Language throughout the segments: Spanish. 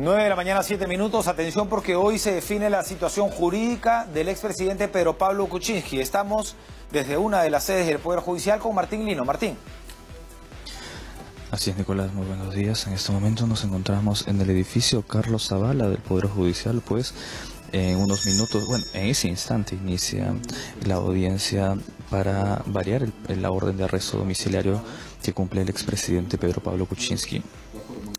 9 de la mañana, 7 minutos. Atención porque hoy se define la situación jurídica del expresidente Pedro Pablo Kuczynski. Estamos desde una de las sedes del Poder Judicial con Martín Lino. Martín. Así es, Nicolás, muy buenos días. En este momento nos encontramos en el edificio Carlos Zavala del Poder Judicial, pues en unos minutos, bueno, en ese instante inicia la audiencia para variar la orden de arresto domiciliario que cumple el expresidente Pedro Pablo Kuczynski.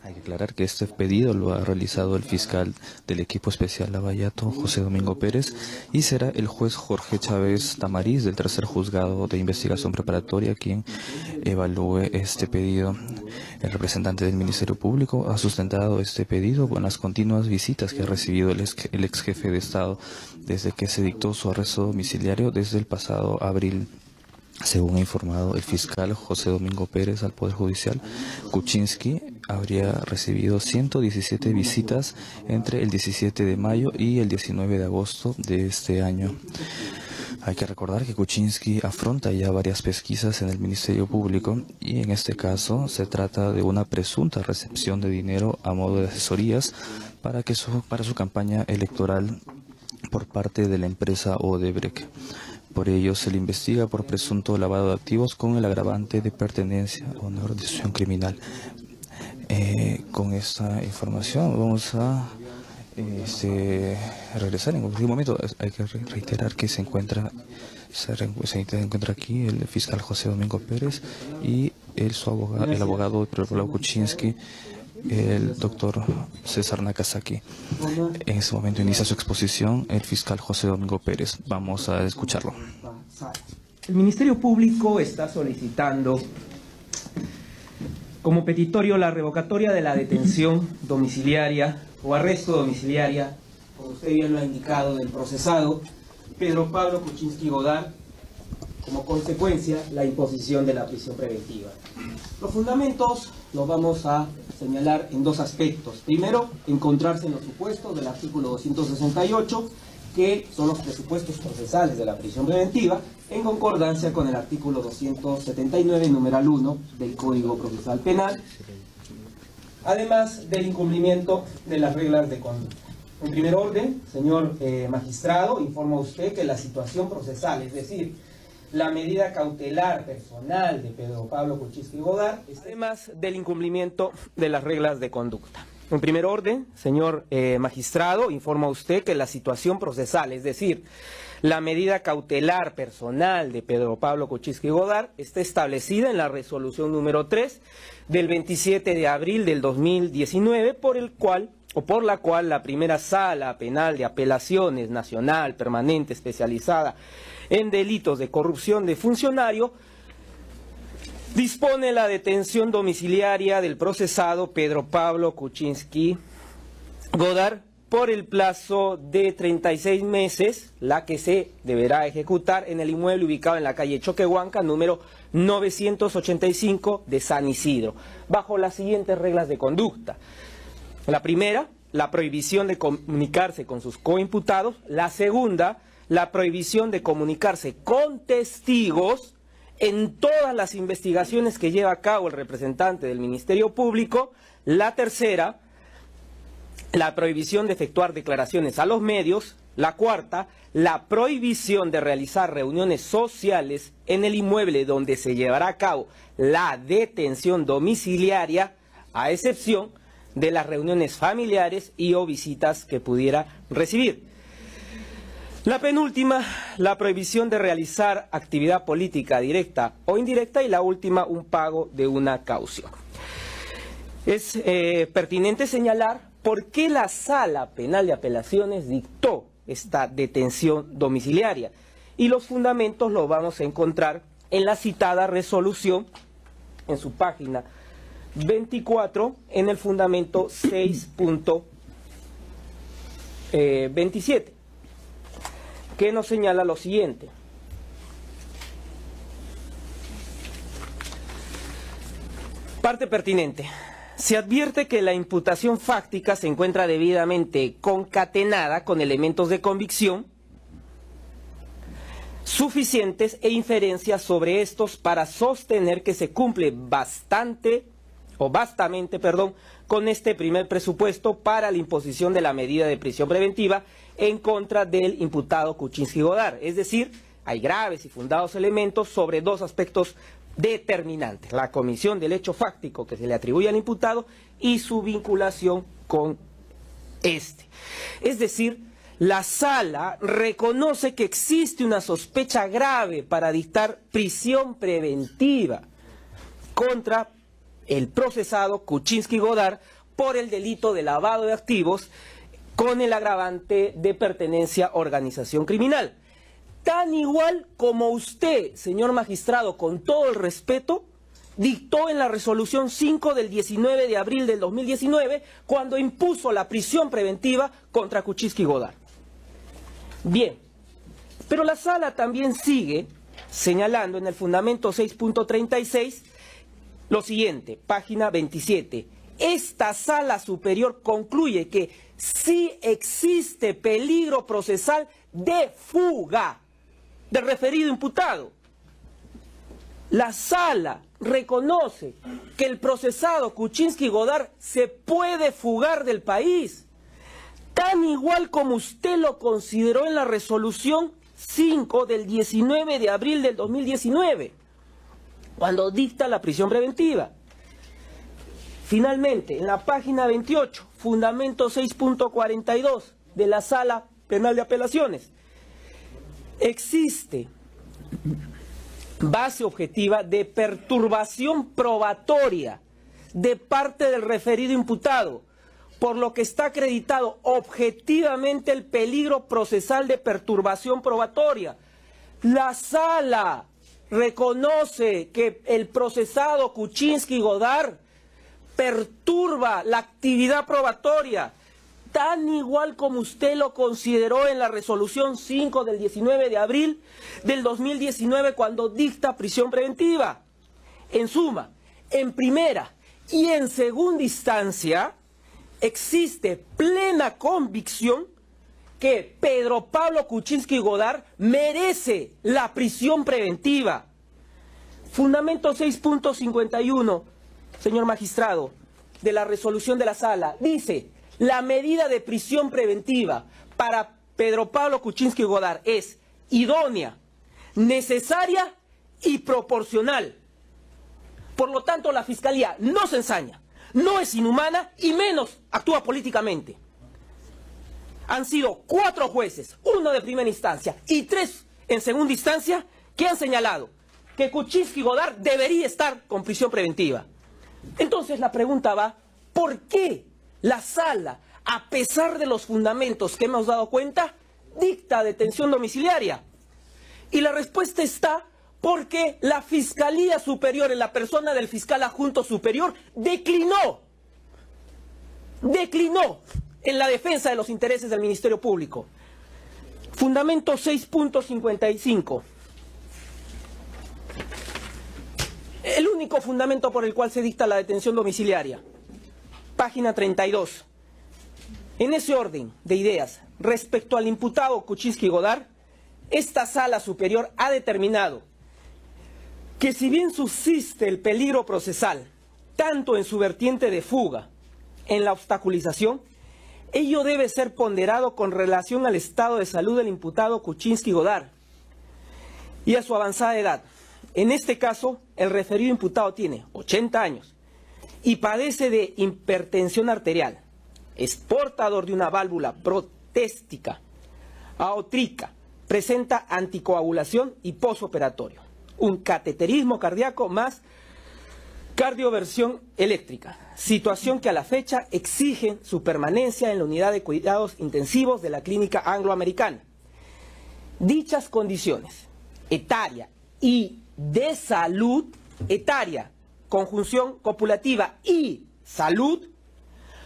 Hay que aclarar que este pedido lo ha realizado el fiscal del equipo especial Lavallato, José Domingo Pérez, y será el juez Jorge Chávez Tamariz del tercer juzgado de investigación preparatoria quien evalúe este pedido. El representante del Ministerio Público ha sustentado este pedido con las continuas visitas que ha recibido el ex jefe de Estado desde que se dictó su arresto domiciliario desde el pasado abril. Según ha informado el fiscal José Domingo Pérez al Poder Judicial, Kuczynski habría recibido 117 visitas entre el 17 de mayo y el 19 de agosto de este año. Hay que recordar que Kuczynski afronta ya varias pesquisas en el Ministerio Público y en este caso se trata de una presunta recepción de dinero a modo de asesorías para su campaña electoral por parte de la empresa Odebrecht. Por ello se le investiga por presunto lavado de activos con el agravante de pertenencia a una organización criminal. Con esta información vamos a regresar en un momento. Hay que reiterar que se encuentra aquí el fiscal José Domingo Pérez y el abogado Pedro Pablo Kuczynski, el doctor César Nakazaki. En este momento inicia su exposición el fiscal José Domingo Pérez. Vamos a escucharlo. El Ministerio Público está solicitando como petitorio la revocatoria de la detención domiciliaria o arresto domiciliaria, como usted bien lo ha indicado, del procesado Pedro Pablo Kuczynski Godard, como consecuencia la imposición de la prisión preventiva. Los fundamentos los vamos a señalar en dos aspectos. Primero, encontrarse en los supuestos del artículo 268, que son los presupuestos procesales de la prisión preventiva, en concordancia con el artículo 279, numeral 1 del Código Procesal Penal, además del incumplimiento de las reglas de conducta. En primer orden, señor magistrado, informa usted que la situación procesal, es decir, la medida cautelar personal de Pedro Pablo Kuczynski Godard, además del incumplimiento de las reglas de conducta. En primer orden, señor magistrado, informa usted que la situación procesal, es decir, la medida cautelar personal de Pedro Pablo Kuczynski Godard, está establecida en la resolución número 3 del 27 de abril del 2019, por la cual la primera sala penal de apelaciones nacional, permanente, especializada en delitos de corrupción de funcionario, dispone la detención domiciliaria del procesado Pedro Pablo Kuczynski Godard por el plazo de 36 meses, la que se deberá ejecutar en el inmueble ubicado en la calle Choquehuanca, número 985 de San Isidro, bajo las siguientes reglas de conducta. La primera, la prohibición de comunicarse con sus coimputados. La segunda, la prohibición de comunicarse con testigos en todas las investigaciones que lleva a cabo el representante del Ministerio Público. La tercera, la prohibición de efectuar declaraciones a los medios. La cuarta, la prohibición de realizar reuniones sociales en el inmueble donde se llevará a cabo la detención domiciliaria, a excepción de las reuniones familiares y o visitas que pudiera recibir. La penúltima, la prohibición de realizar actividad política directa o indirecta, y la última, un pago de una caución. Es pertinente señalar por qué la Sala Penal de Apelaciones dictó esta detención domiciliaria, y los fundamentos los vamos a encontrar en la citada resolución, en su página 24, en el fundamento 6.27. que nos señala lo siguiente. Parte pertinente. Se advierte que la imputación fáctica se encuentra debidamente concatenada con elementos de convicción suficientes e inferencias sobre estos para sostener que se cumple bastante con este primer presupuesto para la imposición de la medida de prisión preventiva en contra del imputado Kuczynski Godard. Es decir, hay graves y fundados elementos sobre dos aspectos determinantes: la comisión del hecho fáctico que se le atribuye al imputado y su vinculación con este. Es decir, la Sala reconoce que existe una sospecha grave para dictar prisión preventiva contra el procesado Kuczynski Godard por el delito de lavado de activos con el agravante de pertenencia a organización criminal. Tan igual como usted, señor magistrado, con todo el respeto, dictó en la resolución 5 del 19 de abril del 2019 cuando impuso la prisión preventiva contra Kuczynski Godard. Bien, pero la Sala también sigue señalando en el fundamento 6.36 lo siguiente, página 27. Esta Sala Superior concluye que sí existe peligro procesal de fuga del referido imputado. La Sala reconoce que el procesado Kuczynski Godard se puede fugar del país, tan igual como usted lo consideró en la resolución 5 del 19 de abril del 2019, cuando dicta la prisión preventiva. Finalmente, en la página 28, fundamento 6.42 de la Sala Penal de Apelaciones, existe base objetiva de perturbación probatoria de parte del referido imputado, por lo que está acreditado objetivamente el peligro procesal de perturbación probatoria. La Sala reconoce que el procesado Kuczynski Godard perturba la actividad probatoria, tan igual como usted lo consideró en la resolución 5 del 19 de abril del 2019 cuando dicta prisión preventiva. En suma, en primera y en segunda instancia, existe plena convicción que Pedro Pablo Kuczynski Godard merece la prisión preventiva. Fundamento 6.51, señor magistrado, de la resolución de la Sala, dice: la medida de prisión preventiva para Pedro Pablo Kuczynski Godard es idónea, necesaria y proporcional. Por lo tanto, la Fiscalía no se ensaña, no es inhumana y menos actúa políticamente. Han sido 4 jueces, 1 de primera instancia y 3 en segunda instancia, que han señalado que Kuczynski Godard debería estar con prisión preventiva. Entonces la pregunta va: ¿por qué la Sala, a pesar de los fundamentos que hemos dado cuenta, dicta detención domiciliaria? Y la respuesta está porque la Fiscalía Superior, en la persona del fiscal adjunto superior, declinó en la defensa de los intereses del Ministerio Público. Fundamento 6.55. El único fundamento por el cual se dicta la detención domiciliaria. Página 32. En ese orden de ideas, respecto al imputado Kuczynski Godard, esta Sala Superior ha determinado que si bien subsiste el peligro procesal, tanto en su vertiente de fuga, en la obstaculización, ello debe ser ponderado con relación al estado de salud del imputado Kuczynski Godard y a su avanzada edad. En este caso, el referido imputado tiene 80 años y padece de hipertensión arterial, es portador de una válvula protéstica aórtica, presenta anticoagulación y posoperatorio, un cateterismo cardíaco más cardioversión eléctrica, situación que a la fecha exige su permanencia en la unidad de cuidados intensivos de la Clínica Angloamericana. Dichas condiciones, etaria y de salud, etaria, conjunción copulativa y salud,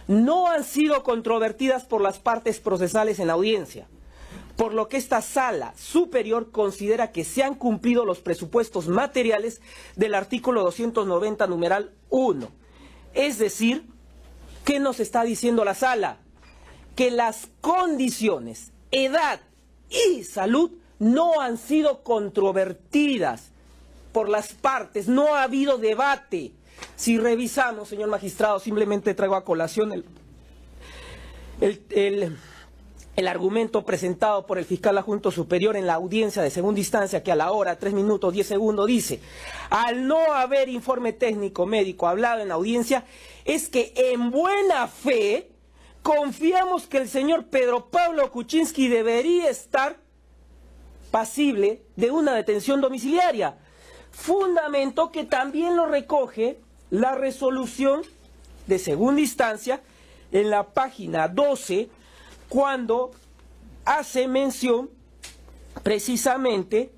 no han sido controvertidas por las partes procesales en la audiencia, por lo que esta Sala Superior considera que se han cumplido los presupuestos materiales del artículo 290, numeral 1. Es decir, ¿qué nos está diciendo la Sala? Que las condiciones, edad y salud no han sido controvertidas por las partes, no ha habido debate, Si revisamos, señor magistrado, simplemente traigo a colación el argumento presentado por el fiscal adjunto superior en la audiencia de segunda instancia, que a la hora, 3 minutos 10 segundos, dice: al no haber informe técnico médico hablado en audiencia, es que en buena fe confiamos que el señor Pedro Pablo Kuczynski debería estar pasible de una detención domiciliaria. Fundamento que también lo recoge la resolución de segunda instancia en la página 12, cuando hace mención precisamente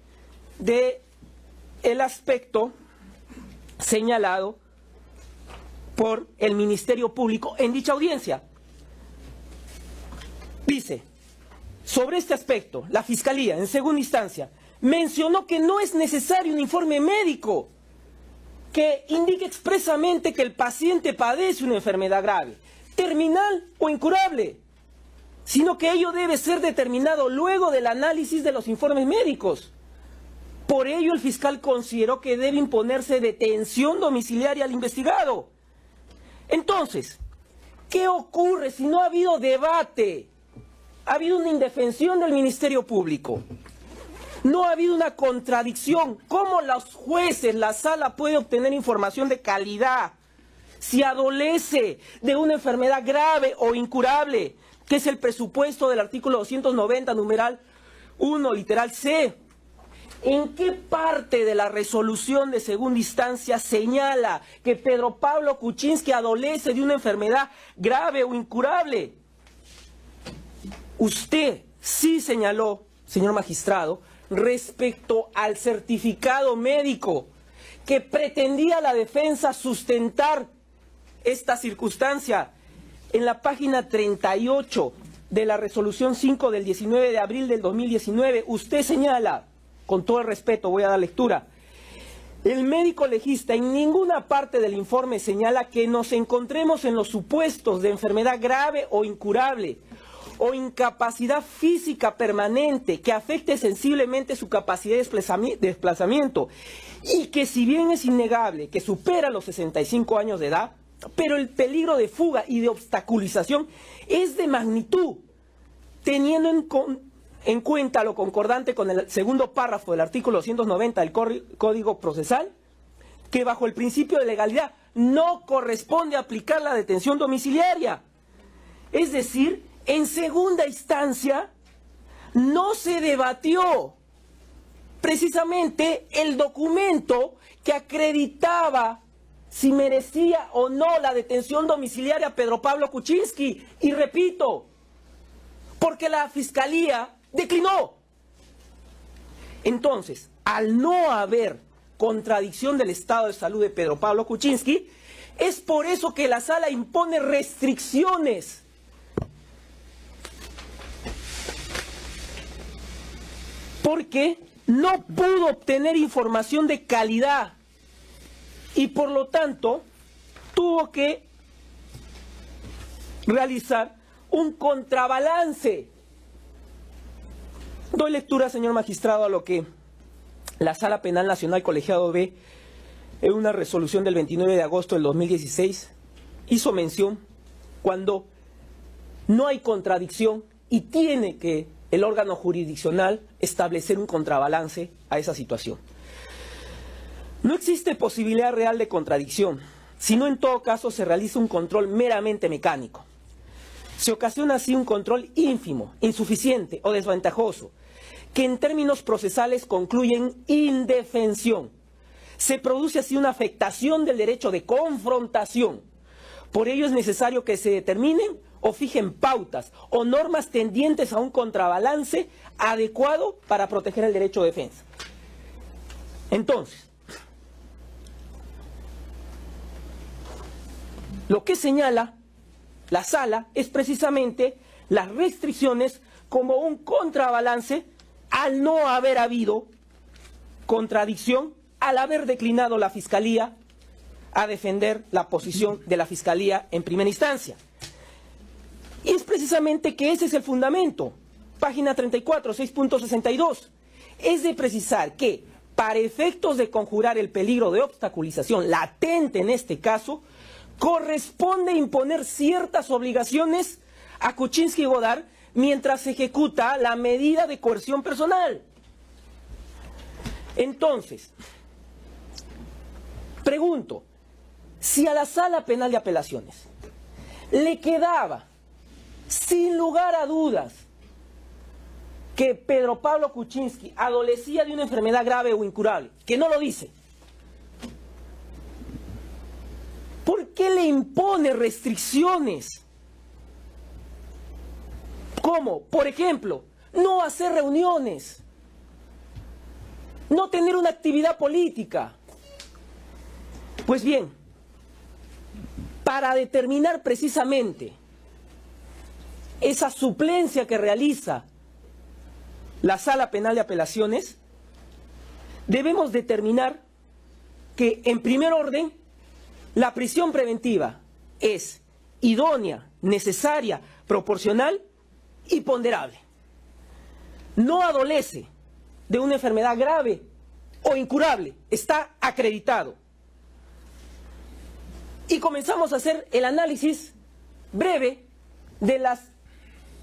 de el aspecto señalado por el Ministerio Público en dicha audiencia. Dice: sobre este aspecto, la Fiscalía, en segunda instancia, mencionó que no es necesario un informe médico que indique expresamente que el paciente padece una enfermedad grave, terminal o incurable, sino que ello debe ser determinado luego del análisis de los informes médicos. Por ello, el fiscal consideró que debe imponerse detención domiciliaria al investigado. Entonces, ¿qué ocurre si no ha habido debate? Ha habido una indefensión del Ministerio Público. No ha habido una contradicción. ¿Cómo los jueces, la sala, puede obtener información de calidad si adolece de una enfermedad grave o incurable, que es el presupuesto del artículo 290, numeral 1, literal C? ¿En qué parte de la resolución de segunda instancia señala que Pedro Pablo Kuczynski adolece de una enfermedad grave o incurable? Usted sí señaló, señor magistrado, respecto al certificado médico que pretendía la defensa sustentar esta circunstancia. En la página 38 de la resolución 5 del 19 de abril del 2019, usted señala, con todo el respeto voy a dar lectura: el médico legista en ninguna parte del informe señala que nos encontremos en los supuestos de enfermedad grave o incurable o incapacidad física permanente que afecte sensiblemente su capacidad de desplazamiento, y que si bien es innegable que supera los 65 años de edad, pero el peligro de fuga y de obstaculización es de magnitud, teniendo en cuenta lo concordante con el segundo párrafo del artículo 290 del Código Procesal, que bajo el principio de legalidad no corresponde aplicar la detención domiciliaria. Es decir, en segunda instancia no se debatió precisamente el documento que acreditaba si merecía o no la detención domiciliaria a Pedro Pablo Kuczynski. Y repito, porque la Fiscalía declinó. Entonces, al no haber contradicción del estado de salud de Pedro Pablo Kuczynski, es por eso que la sala impone restricciones. Porque no pudo obtener información de calidad y por lo tanto tuvo que realizar un contrabalance. Doy lectura, señor magistrado, a lo que la Sala Penal Nacional Colegiado B, en una resolución del 29 de agosto del 2016, hizo mención cuando no hay contradicción y tiene que el órgano jurisdiccional establecer un contrabalance a esa situación. No existe posibilidad real de contradicción, sino en todo caso se realiza un control meramente mecánico. Se ocasiona así un control ínfimo, insuficiente o desventajoso, que en términos procesales concluyen indefensión. Se produce así una afectación del derecho de confrontación. Por ello es necesario que se determinen o fijen pautas o normas tendientes a un contrabalance adecuado para proteger el derecho de defensa. Entonces, lo que señala la sala es precisamente las restricciones como un contrabalance al no haber habido contradicción, al haber declinado la Fiscalía a defender la posición de la Fiscalía en primera instancia. Y es precisamente que ese es el fundamento. Página 34, 6.62. Es de precisar que para efectos de conjurar el peligro de obstaculización latente en este caso, corresponde imponer ciertas obligaciones a Kuczynski y Godard mientras se ejecuta la medida de coerción personal. Entonces, pregunto, si a la Sala Penal de Apelaciones le quedaba, sin lugar a dudas, que Pedro Pablo Kuczynski adolecía de una enfermedad grave o incurable, que no lo dice, ¿por qué le impone restricciones? Como, por ejemplo, no hacer reuniones, no tener una actividad política. Pues bien, para determinar precisamente esa suplencia que realiza la Sala Penal de Apelaciones, debemos determinar que, en primer orden, la prisión preventiva es idónea, necesaria, proporcional y ponderable. No adolece de una enfermedad grave o incurable, está acreditado. Y comenzamos a hacer el análisis breve de las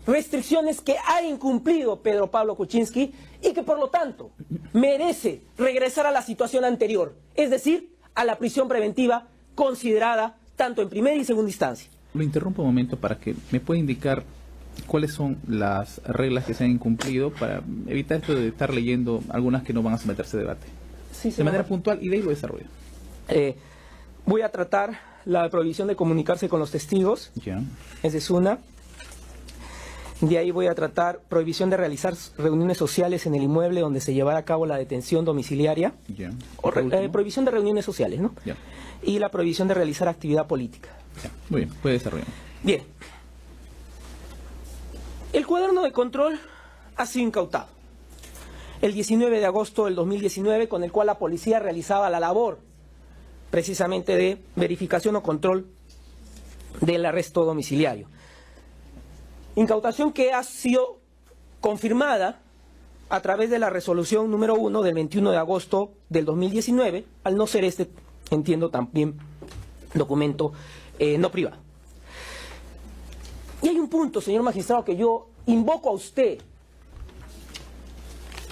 restricciones que ha incumplido Pedro Pablo Kuczynski y que por lo tanto merece regresar a la situación anterior, es decir, a la prisión preventiva considerada tanto en primera y segunda instancia. Lo interrumpo un momento para que me pueda indicar cuáles son las reglas que se han incumplido para evitar esto de estar leyendo algunas que no van a someterse a debate. Sí, de manera puntual, y de ahí lo desarrollo. Voy a tratar la prohibición de comunicarse con los testigos. Ya. Esa es una. De ahí voy a tratar prohibición de realizar reuniones sociales en el inmueble donde se llevará a cabo la detención domiciliaria. Ya. O prohibición de reuniones sociales, ¿no? Ya. Y la prohibición de realizar actividad política. Ya. Muy bien, puede desarrollar. Bien. El cuaderno de control ha sido incautado el 19 de agosto del 2019, con el cual la policía realizaba la labor precisamente de verificación o control del arresto domiciliario. Incautación que ha sido confirmada a través de la resolución número 1 del 21 de agosto del 2019, al no ser este, entiendo, también documento no privado. Y hay un punto, señor magistrado, que yo invoco a usted.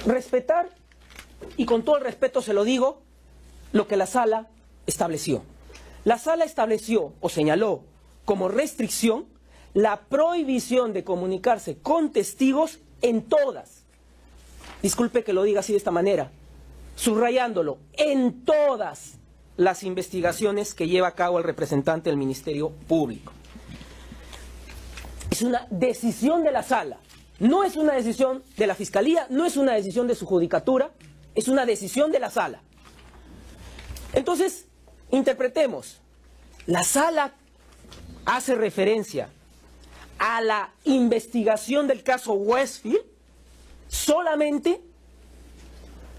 Respetar, y con todo el respeto se lo digo, lo que la sala estableció. La sala estableció o señaló como restricción la prohibición de comunicarse con testigos en todas, disculpe que lo diga así de esta manera, subrayándolo, en todas las investigaciones que lleva a cabo el representante del Ministerio Público. Es una decisión de la sala, no es una decisión de la Fiscalía, no es una decisión de su judicatura, es una decisión de la sala. Entonces, interpretemos, la sala hace referencia a la investigación del caso Westfield, solamente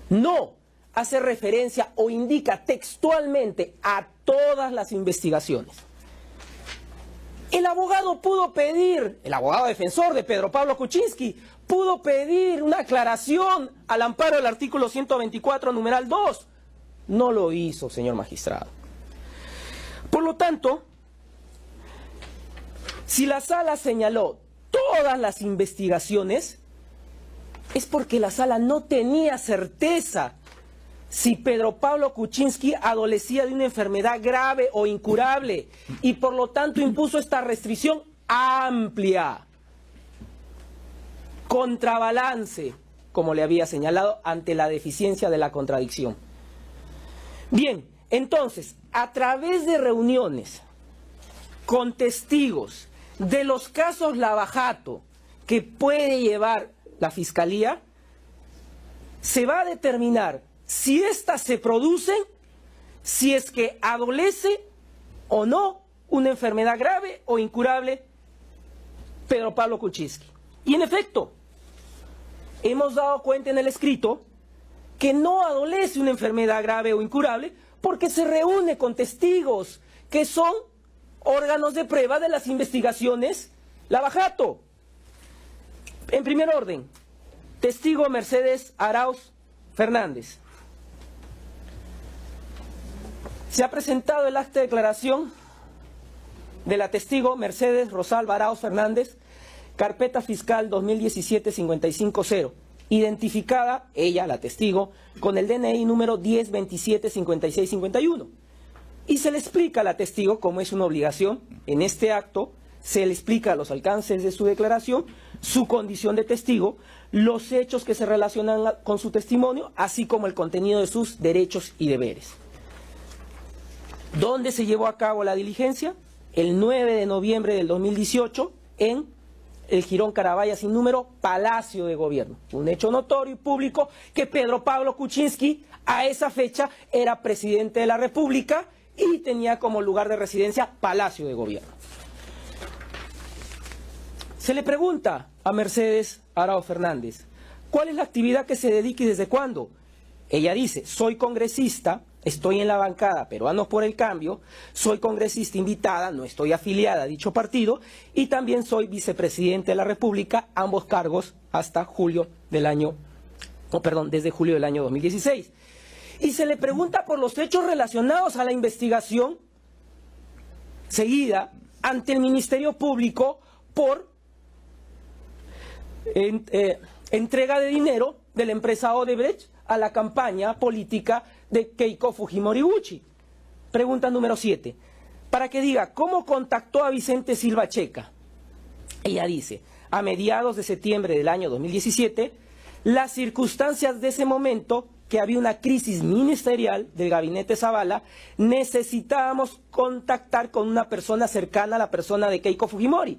no hace referencia o indica textualmente a todas las investigaciones. El abogado pudo pedir, el abogado defensor de Pedro Pablo Kuczynski, pudo pedir una aclaración al amparo del artículo 124, numeral 2. No lo hizo, señor magistrado. Por lo tanto, si la sala señaló todas las investigaciones, es porque la sala no tenía certeza si Pedro Pablo Kuczynski adolecía de una enfermedad grave o incurable y por lo tanto impuso esta restricción amplia, contrabalance, como le había señalado, ante la deficiencia de la contradicción. Bien, entonces, a través de reuniones con testigos de los casos Lavajato que puede llevar la Fiscalía, se va a determinar si éstas se producen, si es que adolece o no una enfermedad grave o incurable Pedro Pablo Kuczynski. Y en efecto, hemos dado cuenta en el escrito que no adolece una enfermedad grave o incurable porque se reúne con testigos que son órganos de prueba de las investigaciones Lavajato. En primer orden, testigo Mercedes Arauz Fernández. Se ha presentado el acta de declaración de la testigo Mercedes Rosalba Arauz Fernández, carpeta fiscal 2017-550, identificada, ella, la testigo, con el DNI número 1027-5651. Y se le explica a la testigo cómo es una obligación en este acto, se le explica los alcances de su declaración, su condición de testigo, los hechos que se relacionan con su testimonio, así como el contenido de sus derechos y deberes. ¿Dónde se llevó a cabo la diligencia? El 9 de noviembre del 2018 en el Jirón Carabaya sin número, Palacio de Gobierno. Un hecho notorio y público que Pedro Pablo Kuczynski a esa fecha era presidente de la República y tenía como lugar de residencia Palacio de Gobierno. Se le pregunta a Mercedes Arauz Fernández, ¿cuál es la actividad que se dedica y desde cuándo? Ella dice, soy congresista, estoy en la bancada Peruanos por el Cambio, soy congresista invitada, no estoy afiliada a dicho partido y también soy vicepresidente de la República, ambos cargos hasta julio del año, desde julio del año 2016. Y se le pregunta por los hechos relacionados a la investigación seguida ante el Ministerio Público por entrega de dinero de la empresa Odebrecht a la campaña política de Keiko Fujimori Gucci. Pregunta número 7. Para que diga, ¿cómo contactó a Vicente Silva Checa? Ella dice, a mediados de septiembre del año 2017, las circunstancias de ese momento, que había una crisis ministerial del gabinete Zavala, necesitábamos contactar con una persona cercana a la persona de Keiko Fujimori.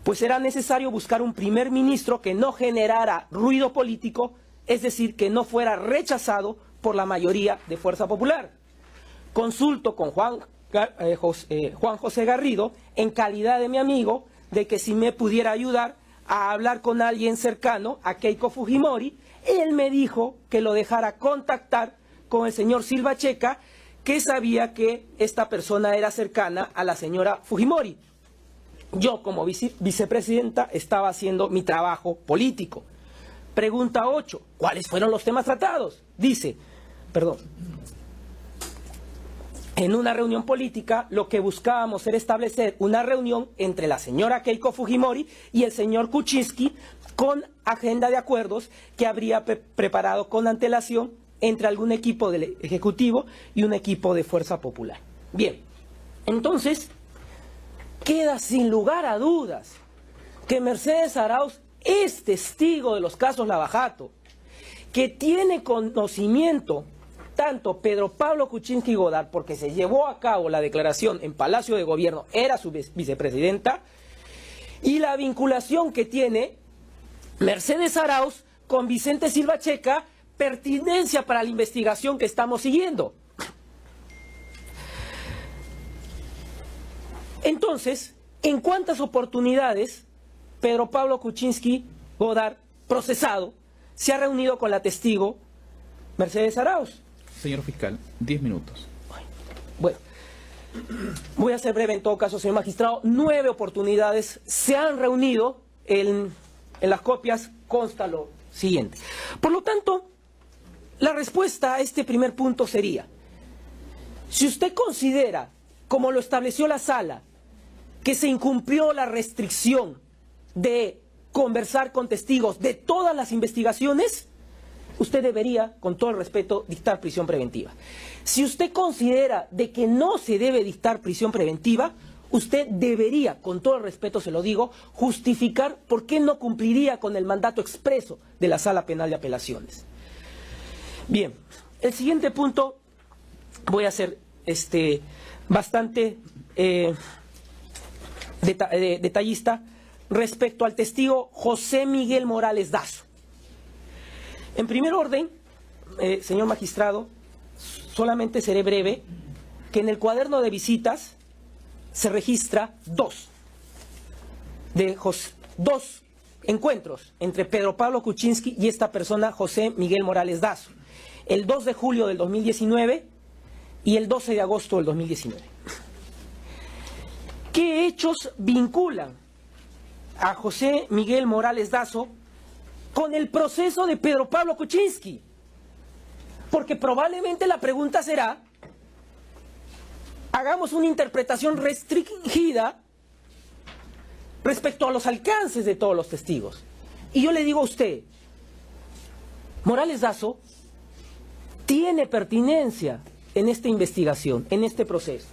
Pues era necesario buscar un primer ministro que no generara ruido político, es decir, que no fuera rechazado por la mayoría de Fuerza Popular. Consulto con Juan José Garrido, en calidad de mi amigo, de que si me pudiera ayudar a hablar con alguien cercano a Keiko Fujimori. Él me dijo que lo dejara contactar con el señor Silva Checa, que sabía que esta persona era cercana a la señora Fujimori. Yo, como vicepresidenta, estaba haciendo mi trabajo político. Pregunta 8. ¿Cuáles fueron los temas tratados? Dice, en una reunión política lo que buscábamos era establecer una reunión entre la señora Keiko Fujimori y el señor Kuczynski con agenda de acuerdos que habría preparado con antelación entre algún equipo del Ejecutivo y un equipo de Fuerza Popular. Bien, entonces queda sin lugar a dudas que Mercedes Arauz es testigo de los casos Lava-Jato, que tiene conocimiento tanto Pedro Pablo Kuczynski Godard, porque se llevó a cabo la declaración en Palacio de Gobierno, era su vicepresidenta, y la vinculación que tiene Mercedes Arauz con Vicente Silva Checa, pertinencia para la investigación que estamos siguiendo. Entonces, ¿en cuántas oportunidades Pedro Pablo Kuczynski Godard, procesado, se ha reunido con la testigo Mercedes Arauz? Señor fiscal, 10 minutos. Bueno, voy a ser breve en todo caso, señor magistrado. 9 oportunidades se han reunido, en las copias consta lo siguiente. Por lo tanto, la respuesta a este primer punto sería, si usted considera, como lo estableció la sala, que se incumplió la restricción de conversar con testigos de todas las investigaciones, usted debería, con todo el respeto, dictar prisión preventiva. Si usted considera de que no se debe dictar prisión preventiva, usted debería, con todo el respeto se lo digo, justificar por qué no cumpliría con el mandato expreso de la Sala Penal de Apelaciones. Bien, el siguiente punto voy a ser bastante detallista respecto al testigo José Miguel Morales Dazo. En primer orden, señor magistrado, solamente seré breve, que en el cuaderno de visitas se registra dos encuentros entre Pedro Pablo Kuczynski y esta persona, José Miguel Morales Dazo, el 2 de julio del 2019 y el 12 de agosto del 2019. ¿Qué hechos vinculan a José Miguel Morales Dazo con el proceso de Pedro Pablo Kuczynski? Porque probablemente la pregunta será, hagamos una interpretación restringida respecto a los alcances de todos los testigos. Y yo le digo a usted, Morales Dazo tiene pertinencia en esta investigación, en este proceso.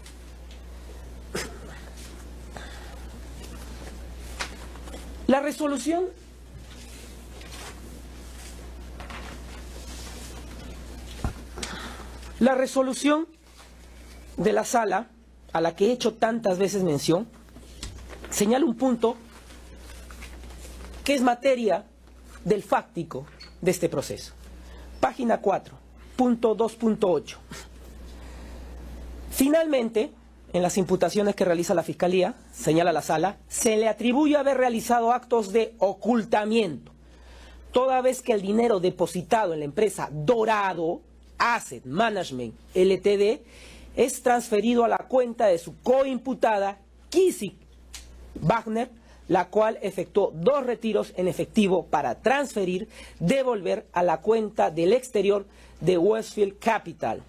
La resolución de la sala, a la que he hecho tantas veces mención, señala un punto que es materia del fáctico de este proceso. Página 4, punto 2.8. Finalmente, en las imputaciones que realiza la Fiscalía, señala la sala, se le atribuye haber realizado actos de ocultamiento, toda vez que el dinero depositado en la empresa Dorado Asset Management Ltd. es transferido a la cuenta de su coimputada Kissy Wagner, la cual efectuó 2 retiros en efectivo para transferir, devolver a la cuenta del exterior de Westfield Capital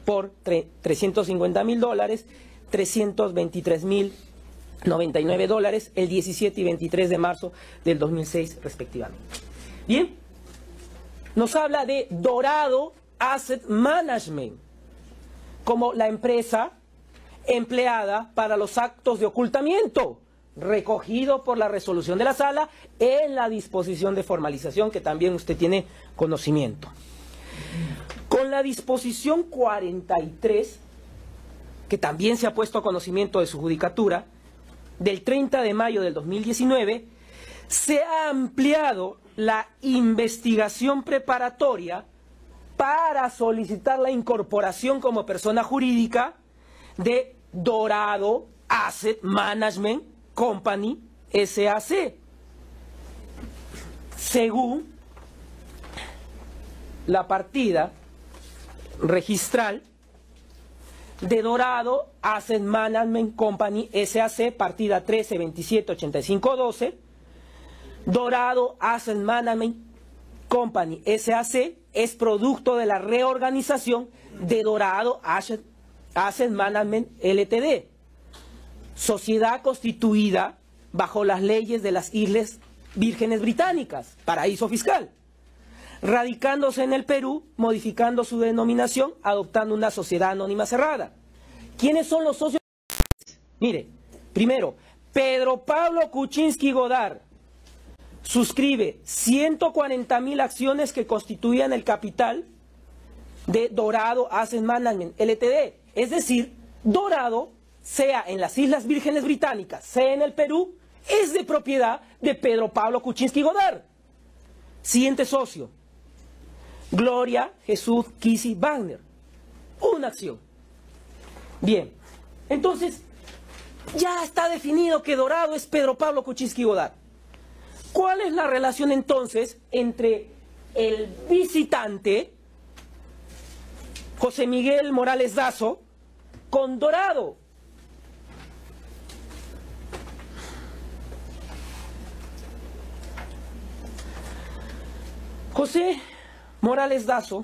por $350.000, $323.099 el 17 y 23 de marzo del 2006 respectivamente. Bien, nos habla de Dorado Asset Management como la empresa empleada para los actos de ocultamiento, recogido por la resolución de la sala en la disposición de formalización que también usted tiene conocimiento. Con la disposición 43, que también se ha puesto a conocimiento de su judicatura, del 30 de mayo del 2019, se ha ampliado la investigación preparatoria para solicitar la incorporación como persona jurídica de Dorado Asset Management Company SAC, según la partida registral de Dorado Asset Management Company SAC, partida 13278512. Dorado Asset Management Company SAC es producto de la reorganización de Dorado Asset Management Ltd., sociedad constituida bajo las leyes de las Islas Vírgenes Británicas, paraíso fiscal, radicándose en el Perú, modificando su denominación, adoptando una sociedad anónima cerrada. ¿Quiénes son los socios? Mire, primero, Pedro Pablo Kuczynski Godard suscribe 140.000 acciones que constituían el capital de Dorado Asset Management Ltd. Es decir, Dorado, sea en las Islas Vírgenes Británicas, sea en el Perú, es de propiedad de Pedro Pablo Kuczynski Godard. Siguiente socio, Gloria Jesús Kissy Wagner, una acción. Bien, entonces ya está definido que Dorado es Pedro Pablo Kuczynski Godard. ¿Cuál es la relación entonces entre el visitante José Miguel Morales Dazo con Dorado? José Morales Dazo,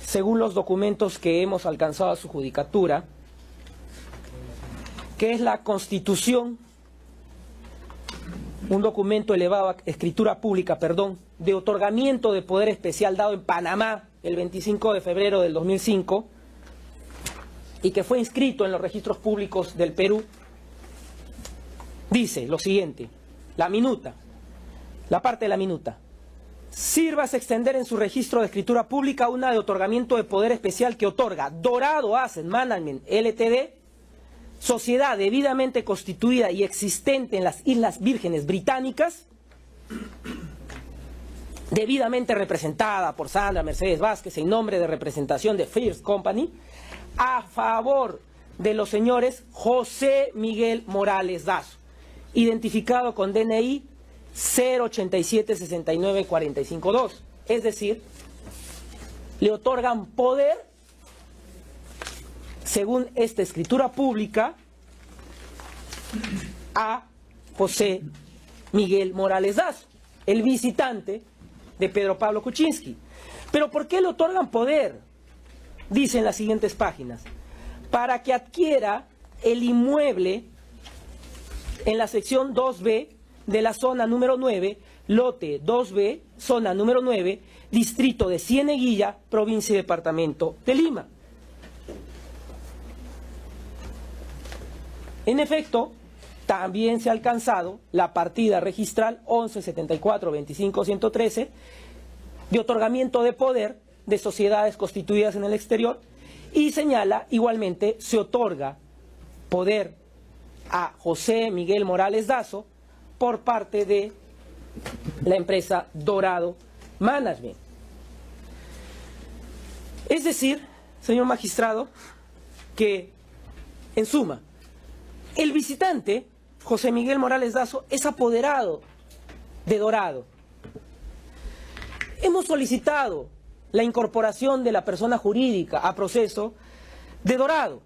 según los documentos que hemos alcanzado a su judicatura, que es la Constitución, un documento elevado a escritura pública, de otorgamiento de poder especial dado en Panamá el 25 de febrero del 2005 y que fue inscrito en los registros públicos del Perú, dice lo siguiente, la parte de la minuta. Sírvase extender en su registro de escritura pública una de otorgamiento de poder especial que otorga Dorado Asset Management Ltd., sociedad debidamente constituida y existente en las Islas Vírgenes Británicas, debidamente representada por Sandra Mercedes Vázquez en nombre de representación de First Company, a favor de los señores José Miguel Morales Dazo, identificado con DNI 087-69-45-2, es decir, le otorgan poder, según esta escritura pública, a José Miguel Morales Dazo, el visitante de Pedro Pablo Kuczynski. ¿Pero por qué le otorgan poder? Dicen las siguientes páginas. para que adquiera el inmueble en la sección 2B de la zona número 9, lote 2B, zona número 9, distrito de Cieneguilla, provincia y departamento de Lima. En efecto, también se ha alcanzado la partida registral 1174-25-113 de otorgamiento de poder de sociedades constituidas en el exterior, y señala igualmente se otorga poder a José Miguel Morales Dazo por parte de la empresa Dorado Management. Es decir, señor magistrado, que en suma, el visitante José Miguel Morales Dazo es apoderado de Dorado. Hemos solicitado la incorporación de la persona jurídica a proceso de Dorado.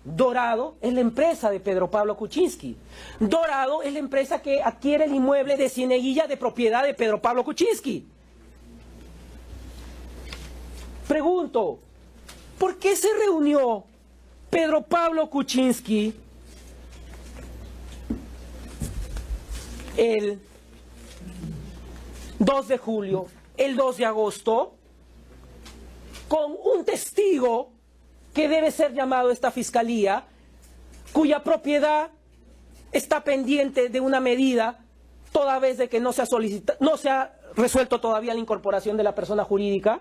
Dorado es la empresa de Pedro Pablo Kuczynski. Dorado es la empresa que adquiere el inmueble de Cieneguilla de propiedad de Pedro Pablo Kuczynski. Pregunto, ¿por qué se reunió Pedro Pablo Kuczynski el 2 de julio, el 2 de agosto, con un testigo que debe ser llamado a esta fiscalía, cuya propiedad está pendiente de una medida, toda vez de que no se ha resuelto todavía la incorporación de la persona jurídica?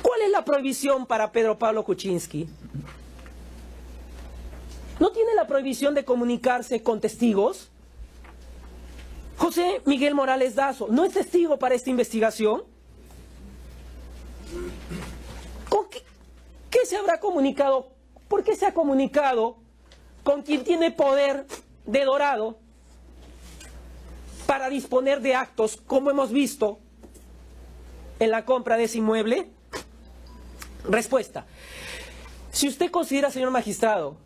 ¿Cuál es la prohibición para Pedro Pablo Kuczynski? ¿No tiene la prohibición de comunicarse con testigos? José Miguel Morales Dazo no es testigo para esta investigación. ¿Con qué se habrá comunicado? ¿Por qué se ha comunicado con quien tiene poder de Dorado para disponer de actos, como hemos visto en la compra de ese inmueble? Respuesta: si usted considera, señor magistrado,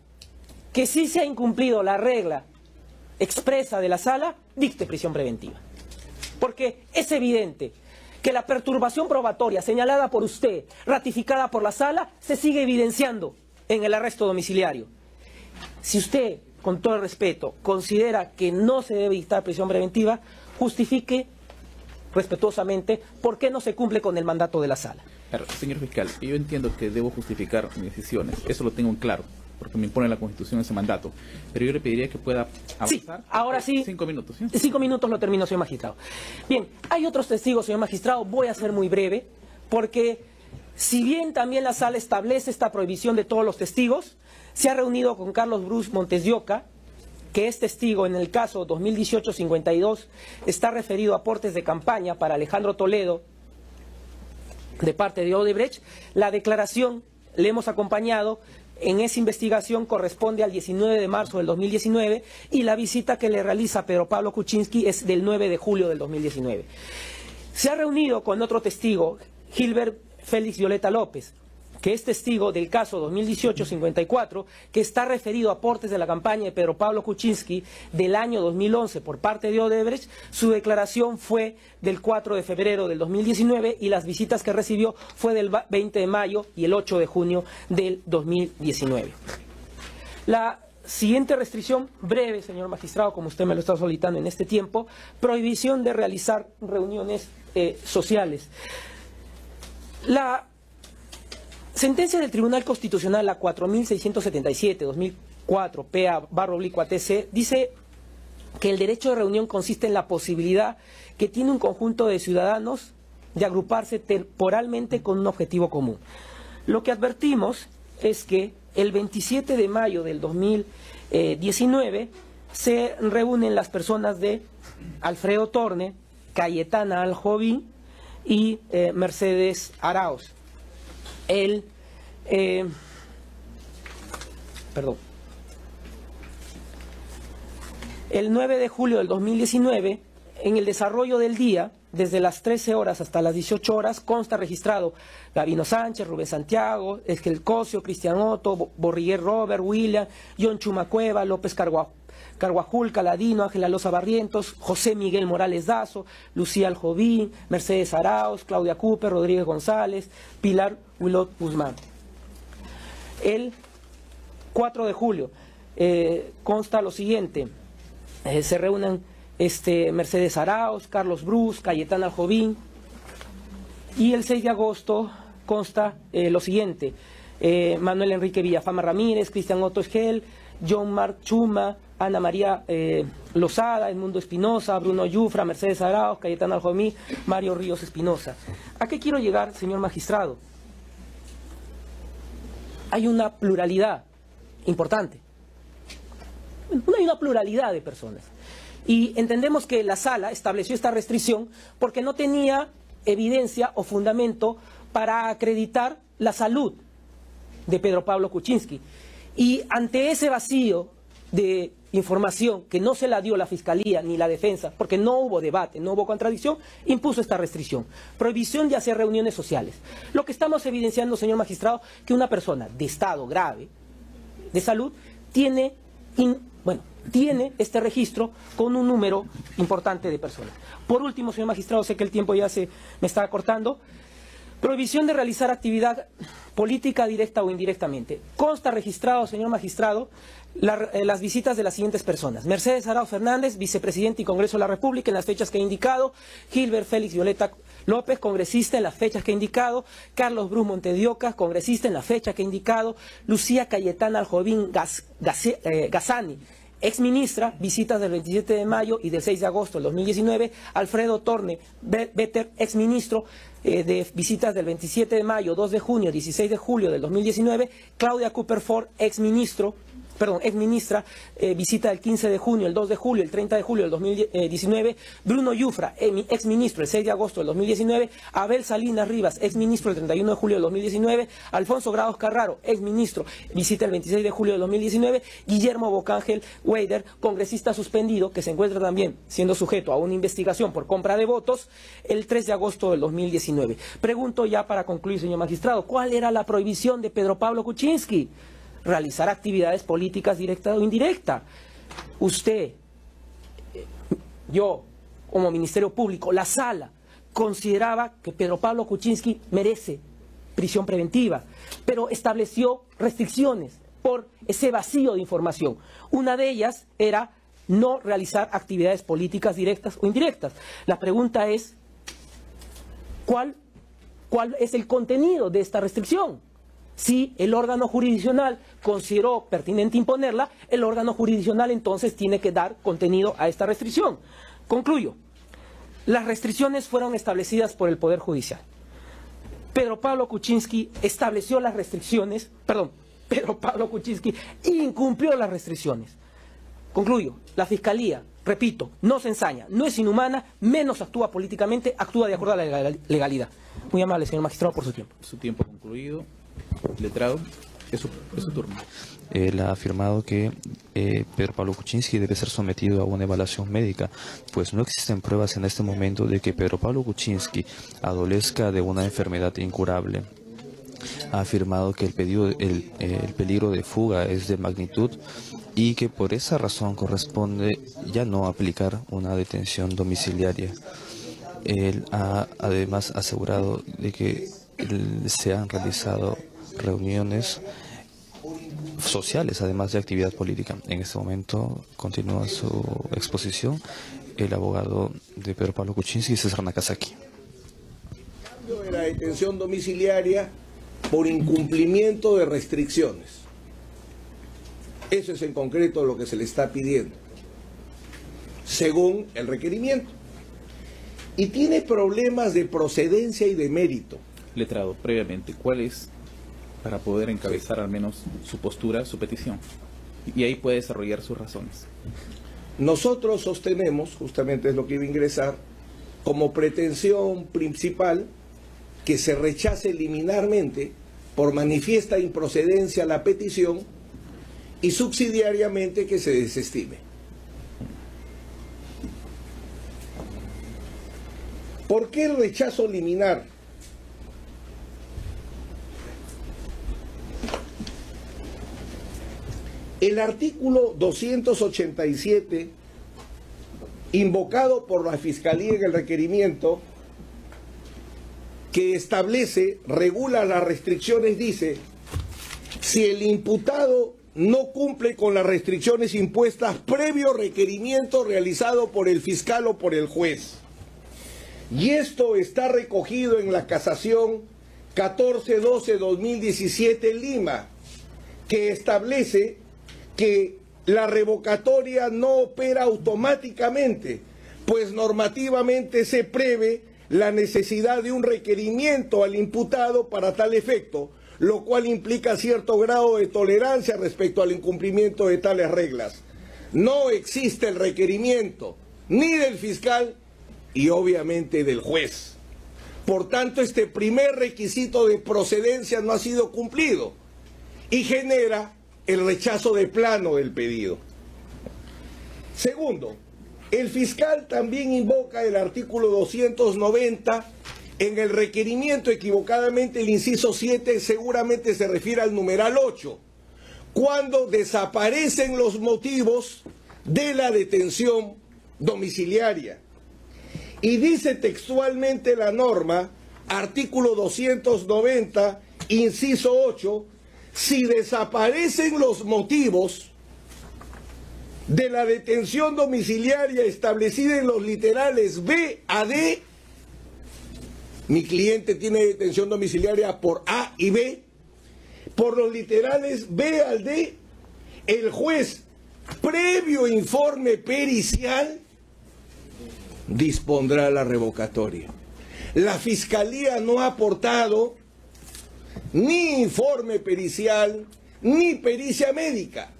que sí se ha incumplido la regla expresa de la sala, dicte prisión preventiva. Porque es evidente que la perturbación probatoria señalada por usted, ratificada por la sala, se sigue evidenciando en el arresto domiciliario. Si usted, con todo el respeto, considera que no se debe dictar prisión preventiva, justifique respetuosamente por qué no se cumple con el mandato de la sala. Claro, señor fiscal, yo entiendo que debo justificar mis decisiones, eso lo tengo en claro, porque me impone la Constitución ese mandato, pero yo le pediría que pueda avanzar. Sí, ahora sí. 5 minutos, ¿sí? 5 minutos lo termino, señor magistrado. Bien, hay otros testigos, señor magistrado, voy a ser muy breve, porque si bien también la sala establece esta prohibición de todos los testigos, se ha reunido con Carlos Bruce Montes de Oca, que es testigo en el caso 2018-52, está referido a aportes de campaña para Alejandro Toledo, de parte de Odebrecht. La declaración le hemos acompañado en esa investigación, corresponde al 19 de marzo del 2019, y la visita que le realiza Pedro Pablo Kuczynski es del 9 de julio del 2019. Se ha reunido con otro testigo, Gilbert Félix Violeta López, que es testigo del caso 2018-54, que está referido a aportes de la campaña de Pedro Pablo Kuczynski del año 2011 por parte de Odebrecht. Su declaración fue del 4 de febrero del 2019 y las visitas que recibió fue del 20 de mayo y el 8 de junio del 2019. La siguiente restricción, breve, señor magistrado, como usted me lo está solicitando en este tiempo: prohibición de realizar reuniones sociales. La sentencia del Tribunal Constitucional, la 4677-2004, PA/ATC, dice que el derecho de reunión consiste en la posibilidad que tiene un conjunto de ciudadanos de agruparse temporalmente con un objetivo común. Lo que advertimos es que el 27 de mayo del 2019 se reúnen las personas de Alfredo Torne, Cayetana Aljovín y Mercedes Arauz. El 9 de julio del 2019, en el desarrollo del día, desde las 13 horas hasta las 18 horas, consta registrado Gabino Sánchez, Rubén Santiago, Esquel Cosio, Cristian Otto, Borriguer Robert, William, John Chumacueva, López Carguajul, Caladino, Ángela Loza Barrientos, José Miguel Morales Dazo, Lucía Aljovín, Mercedes Arauz, Claudia Cooper, Rodríguez González, Pilar Wilot Guzmán. El 4 de julio consta lo siguiente: se reúnen Mercedes Arauz, Carlos Brus, Cayetana Aljovín, y el 6 de agosto consta lo siguiente: Manuel Enrique Villafama Ramírez, Cristian Otto Esgel, John Marc Chuma, Ana María Lozada, Edmundo Espinosa, Bruno Yufra, Mercedes Arauz, Cayetana Aljovín, Mario Ríos Espinosa. ¿A qué quiero llegar, señor magistrado? Hay una pluralidad importante. Hay una pluralidad de personas. Y entendemos que la sala estableció esta restricción porque no tenía evidencia o fundamento para acreditar la salud de Pedro Pablo Kuczynski. Y ante ese vacío de información que no se la dio la Fiscalía ni la Defensa, porque no hubo debate, no hubo contradicción, impuso esta restricción. Prohibición de hacer reuniones sociales. Lo que estamos evidenciando, señor magistrado, que una persona de estado grave de salud tiene este registro con un número importante de personas. Por último, señor magistrado, sé que el tiempo ya me está cortando. Prohibición de realizar actividad política directa o indirectamente. Consta registrado, señor magistrado, las visitas de las siguientes personas: Mercedes Arauz Fernández, vicepresidente y Congreso de la República, en las fechas que he indicado; Gilbert Félix Violeta López, congresista, en las fechas que he indicado; Carlos Brus Montediocas, congresista, en la fecha que he indicado; Lucía Cayetana Aljovín Gazani, exministra, visitas del 27 de mayo y del 6 de agosto del 2019; Alfredo Torne Better, exministro, de visitas del 27 de mayo, 2 de junio, 16 de julio del 2019; Claudia Cooper Ford, exministra, visita del 15 de junio, el 2 de julio, el 30 de julio del 2019; Bruno Yufra, exministro, el 6 de agosto del 2019; Abel Salinas Rivas, exministro, el 31 de julio del 2019; Alfonso Grados Carraro, exministro, visita el 26 de julio del 2019; Guillermo Bocángel Weider, congresista suspendido, que se encuentra también siendo sujeto a una investigación por compra de votos, el 3 de agosto del 2019. Pregunto ya para concluir, señor magistrado, ¿cuál era la prohibición de Pedro Pablo Kuczynski? Realizar actividades políticas directa o indirecta. Usted, yo, como Ministerio Público, la sala, consideraba que Pedro Pablo Kuczynski merece prisión preventiva, pero estableció restricciones por ese vacío de información. Una de ellas era no realizar actividades políticas directas o indirectas. La pregunta es, ¿cuál es el contenido de esta restricción? Si el órgano jurisdiccional consideró pertinente imponerla, el órgano jurisdiccional entonces tiene que dar contenido a esta restricción. Concluyo. Las restricciones fueron establecidas por el Poder Judicial. Pedro Pablo Kuczynski estableció las restricciones, Pedro Pablo Kuczynski incumplió las restricciones. Concluyo. La Fiscalía, repito, no se ensaña, no es inhumana, menos actúa políticamente, actúa de acuerdo a la legalidad. Muy amable, señor magistrado, por su tiempo. Su tiempo concluido. Letrado, es su turno. Él ha afirmado que Pedro Pablo Kuczynski debe ser sometido a una evaluación médica, pues no existen pruebas en este momento de que Pedro Pablo Kuczynski adolezca de una enfermedad incurable. Ha afirmado que el peligro de fuga es de magnitud y que por esa razón corresponde ya no aplicar una detención domiciliaria. Él ha además asegurado de que se han realizado reuniones sociales, además de actividad política. En este momento continúa su exposición el abogado de Pedro Pablo Kuczynski, César Nakazaki. De la detención domiciliaria por incumplimiento de restricciones. Eso es en concreto lo que se le está pidiendo, según el requerimiento. Y tiene problemas de procedencia y de mérito. Letrado, previamente, ¿cuál es, para poder encabezar al menos su postura, su petición? Y ahí puede desarrollar sus razones. Nosotros sostenemos, justamente es lo que iba a ingresar, como pretensión principal que se rechace liminarmente por manifiesta improcedencia la petición y subsidiariamente que se desestime. ¿Por qué el rechazo liminar? El artículo 287, invocado por la Fiscalía en el requerimiento, que establece, regula las restricciones, dice: si el imputado no cumple con las restricciones impuestas previo requerimiento realizado por el fiscal o por el juez. Y esto está recogido en la casación 1412-2017 Lima, que establece que la revocatoria no opera automáticamente, pues normativamente se prevé la necesidad de un requerimiento al imputado para tal efecto, lo cual implica cierto grado de tolerancia respecto al incumplimiento de tales reglas. No existe el requerimiento ni del fiscal y obviamente del juez. Por tanto, este primer requisito de procedencia no ha sido cumplido y genera el rechazo de plano del pedido. Segundo, el fiscal también invoca el artículo 290 en el requerimiento, equivocadamente el inciso 7 seguramente se refiere al numeral 8, cuando desaparecen los motivos de la detención domiciliaria. Y dice textualmente la norma, artículo 290, inciso 8, si desaparecen los motivos de la detención domiciliaria establecida en los literales B a D, mi cliente tiene detención domiciliaria por A y B, por los literales B al D, el juez, previo informe pericial, dispondrá la revocatoria. La Fiscalía no ha aportado ni informe pericial ni pericia médica.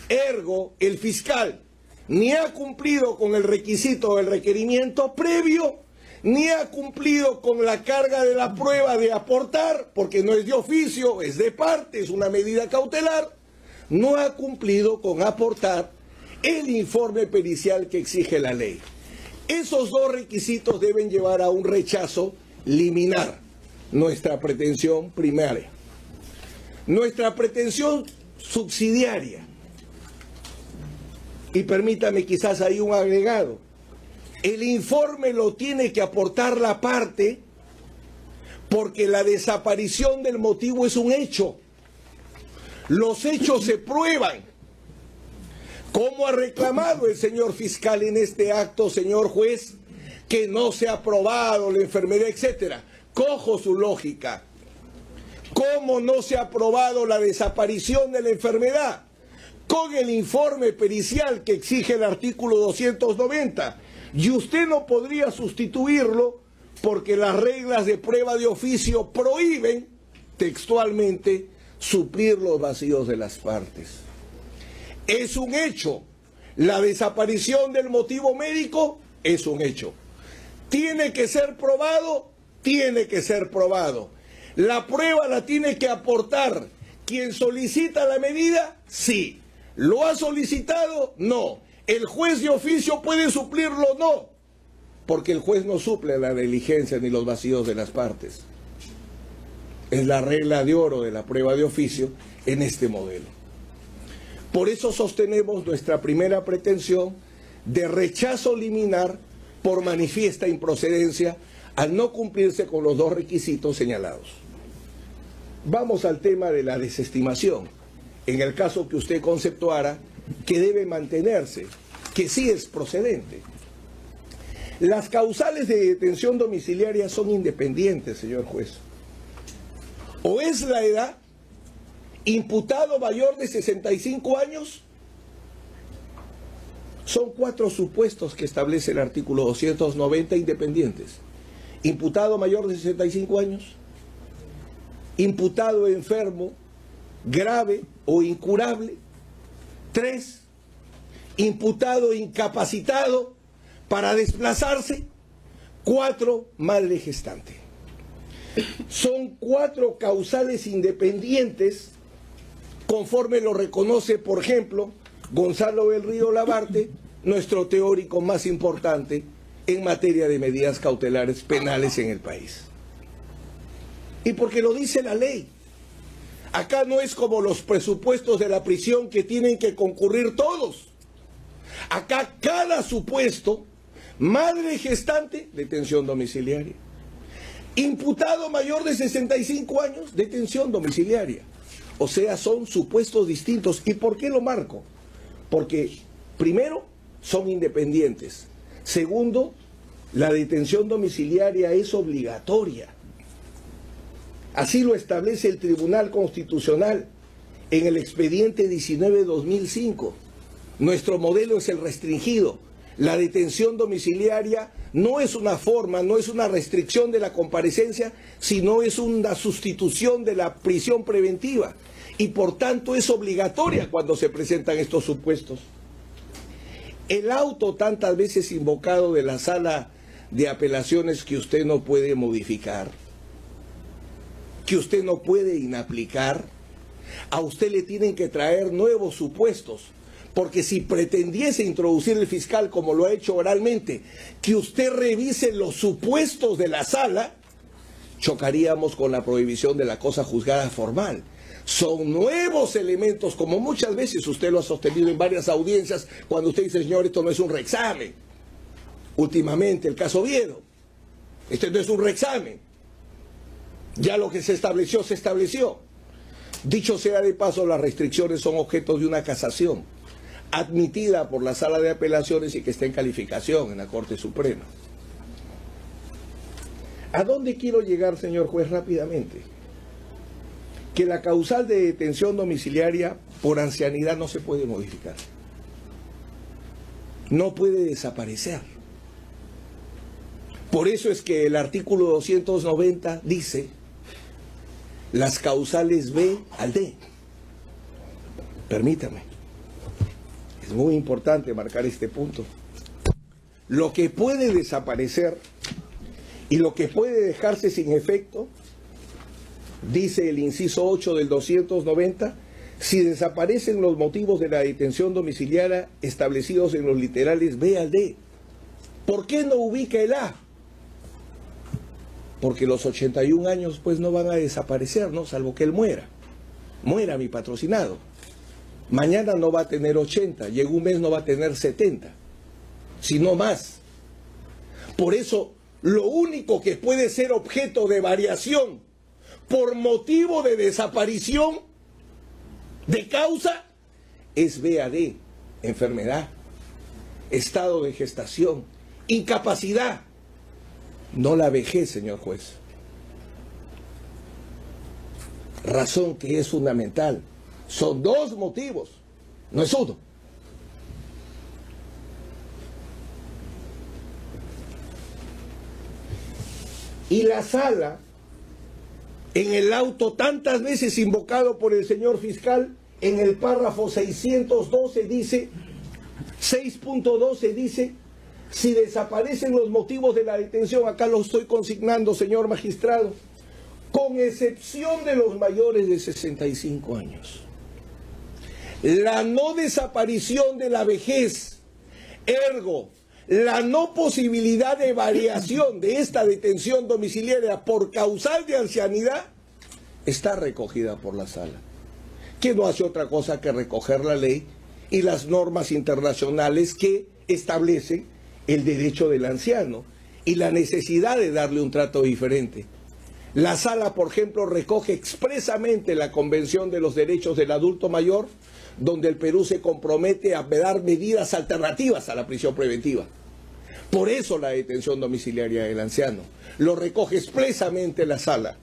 Ergo, el fiscal ni ha cumplido con el requisito del requerimiento previo, ni ha cumplido con la carga de la prueba de aportar, porque no es de oficio, es de parte, es una medida cautelar, no ha cumplido con aportar el informe pericial que exige la ley. Esos dos requisitos deben llevar a un rechazo liminar, nuestra pretensión primaria. Nuestra pretensión subsidiaria, y permítame quizás ahí un agregado, el informe lo tiene que aportar la parte porque la desaparición del motivo es un hecho. Los hechos se prueban. ¿Cómo ha reclamado el señor fiscal en este acto, señor juez, que no se ha probado la enfermedad, etcétera? Cojo su lógica. ¿Cómo no se ha probado la desaparición de la enfermedad? Con el informe pericial que exige el artículo 290. Y usted no podría sustituirlo porque las reglas de prueba de oficio prohíben textualmente suplir los vacíos de las partes. Es un hecho. La desaparición del motivo médico es un hecho. ¿Tiene que ser probado? Tiene que ser probado. ¿La prueba la tiene que aportar quien solicita la medida? Sí. ¿Lo ha solicitado? No. ¿El juez de oficio puede suplirlo? No. Porque el juez no suple la negligencia ni los vacíos de las partes. Es la regla de oro de la prueba de oficio en este modelo. Por eso sostenemos nuestra primera pretensión de rechazo liminar por manifiesta improcedencia al no cumplirse con los dos requisitos señalados. Vamos al tema de la desestimación. En el caso que usted conceptuara, que debe mantenerse, que sí es procedente. Las causales de detención domiciliaria son independientes, señor juez. O es la edad, imputado mayor de 65 años, son 4 supuestos que establece el artículo 290 independientes. Imputado mayor de 65 años, imputado enfermo, grave o incurable. 3, imputado incapacitado para desplazarse. 4, madre gestante. Son 4 causales independientes, conforme lo reconoce, por ejemplo, Gonzalo del Río Labarte, nuestro teórico más importante en materia de medidas cautelares penales en el país. Y porque lo dice la ley. Acá no es como los presupuestos de la prisión que tienen que concurrir todos. Acá cada supuesto, madre gestante, detención domiciliaria. Imputado mayor de 65 años, detención domiciliaria. O sea, son supuestos distintos. ¿Y por qué lo marco? Porque, primero, son independientes. Segundo, la detención domiciliaria es obligatoria. Así lo establece el Tribunal Constitucional en el expediente 19-2005. Nuestro modelo es el restringido. La detención domiciliaria no es una forma, no es una restricción de la comparecencia, sino es una sustitución de la prisión preventiva. Y por tanto es obligatoria cuando se presentan estos supuestos. El auto tantas veces invocado de la sala de apelaciones que usted no puede modificar, que usted no puede inaplicar, a usted le tienen que traer nuevos supuestos, porque si pretendiese introducir el fiscal, como lo ha hecho oralmente, que usted revise los supuestos de la sala, chocaríamos con la prohibición de la cosa juzgada formal. Son nuevos elementos, como muchas veces usted lo ha sostenido en varias audiencias, cuando usted dice, señor, esto no es un reexamen. Últimamente, el caso Oviedo, este no es un reexamen. Ya lo que se estableció, se estableció. Dicho sea de paso, las restricciones son objeto de una casación, admitida por la Sala de Apelaciones y que está en calificación en la Corte Suprema. ¿A dónde quiero llegar, señor juez, rápidamente? Que la causal de detención domiciliaria por ancianidad no se puede modificar. No puede desaparecer. Por eso es que el artículo 290 dice las causales B al D. Permítame. Es muy importante marcar este punto. Lo que puede desaparecer y lo que puede dejarse sin efecto, dice el inciso 8 del 290, si desaparecen los motivos de la detención domiciliaria establecidos en los literales B al D. ¿Por qué no ubica el A? Porque los 81 años pues no van a desaparecer, ¿no? Salvo que él muera. Muera mi patrocinado. Mañana no va a tener 80, llega un mes no va a tener 70, sino más. Por eso, lo único que puede ser objeto de variación por motivo de desaparición de causa es BAD, enfermedad, estado de gestación, incapacidad, no la vejez, señor juez. Razón que es fundamental. Son dos motivos, no es uno. Y la sala, en el auto tantas veces invocado por el señor fiscal, en el párrafo 612 dice, 6.12 dice, si desaparecen los motivos de la detención, acá lo estoy consignando, señor magistrado, con excepción de los mayores de 65 años. La no desaparición de la vejez, ergo, la no posibilidad de variación de esta detención domiciliaria por causal de ancianidad está recogida por la sala, que no hace otra cosa que recoger la ley y las normas internacionales que establecen el derecho del anciano y la necesidad de darle un trato diferente. La sala, por ejemplo, recoge expresamente la Convención de los Derechos del Adulto Mayor, donde el Perú se compromete a dar medidas alternativas a la prisión preventiva. Por eso la detención domiciliaria del anciano lo recoge expresamente la sala.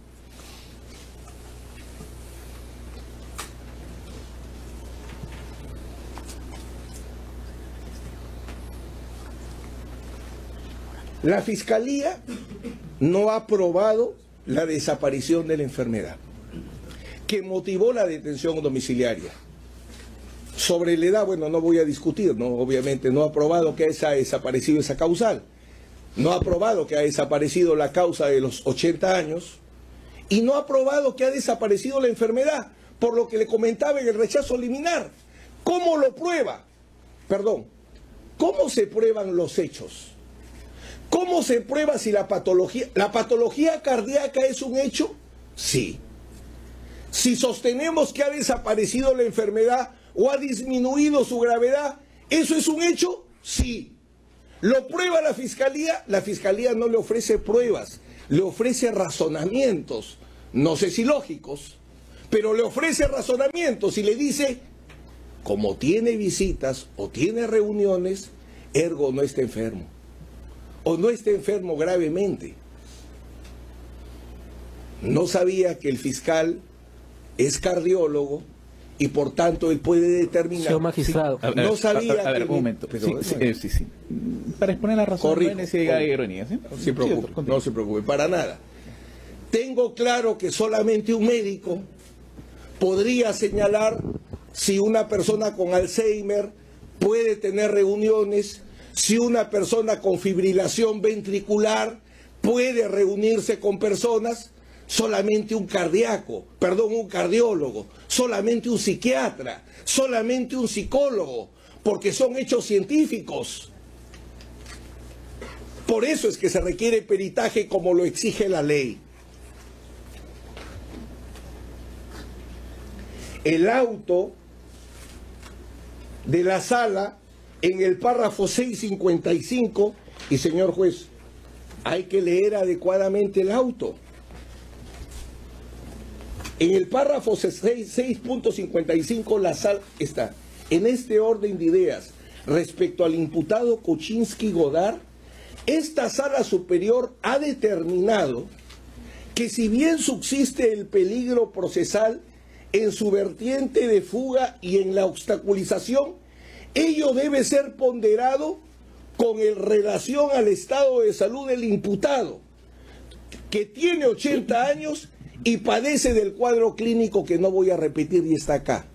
La Fiscalía no ha aprobado la desaparición de la enfermedad que motivó la detención domiciliaria. Sobre la edad, bueno, no voy a discutir, ¿no? Obviamente no ha aprobado que haya desaparecido esa causal, no ha aprobado que ha desaparecido la causa de los 80 años y no ha aprobado que ha desaparecido la enfermedad, por lo que le comentaba en el rechazo liminar. ¿Cómo lo prueba? Perdón, ¿cómo se prueban los hechos? ¿Cómo se prueba si la patología cardíaca es un hecho? Sí. Si sostenemos que ha desaparecido la enfermedad o ha disminuido su gravedad, ¿eso es un hecho? Sí. ¿Lo prueba la Fiscalía? La Fiscalía no le ofrece pruebas, le ofrece razonamientos, no sé si lógicos, pero le ofrece razonamientos y le dice, como tiene visitas o tiene reuniones, ergo no está enfermo, o no está enfermo gravemente. No sabía que el fiscal es cardiólogo y por tanto él puede determinar. Señor magistrado. Sí, no sabía. A ver, un momento. Sí. Para exponer la razón, corrijo, no hay necesidad de ironía, ¿sí? No se preocupe, para nada. Tengo claro que solamente un médico podría señalar si una persona con Alzheimer puede tener reuniones, si una persona con fibrilación ventricular puede reunirse con personas. Solamente un cardiólogo, solamente un psiquiatra, solamente un psicólogo, porque son hechos científicos. Por eso es que se requiere peritaje como lo exige la ley. El auto de la sala en el párrafo 655, y señor juez, hay que leer adecuadamente el auto. En el párrafo 6.55 la sala está, en este orden de ideas, respecto al imputado Kuczynski Godard, esta sala superior ha determinado que si bien subsiste el peligro procesal en su vertiente de fuga y en la obstaculización, ello debe ser ponderado con relación al estado de salud del imputado, que tiene 80 años y padece del cuadro clínico que no voy a repetir y está acá.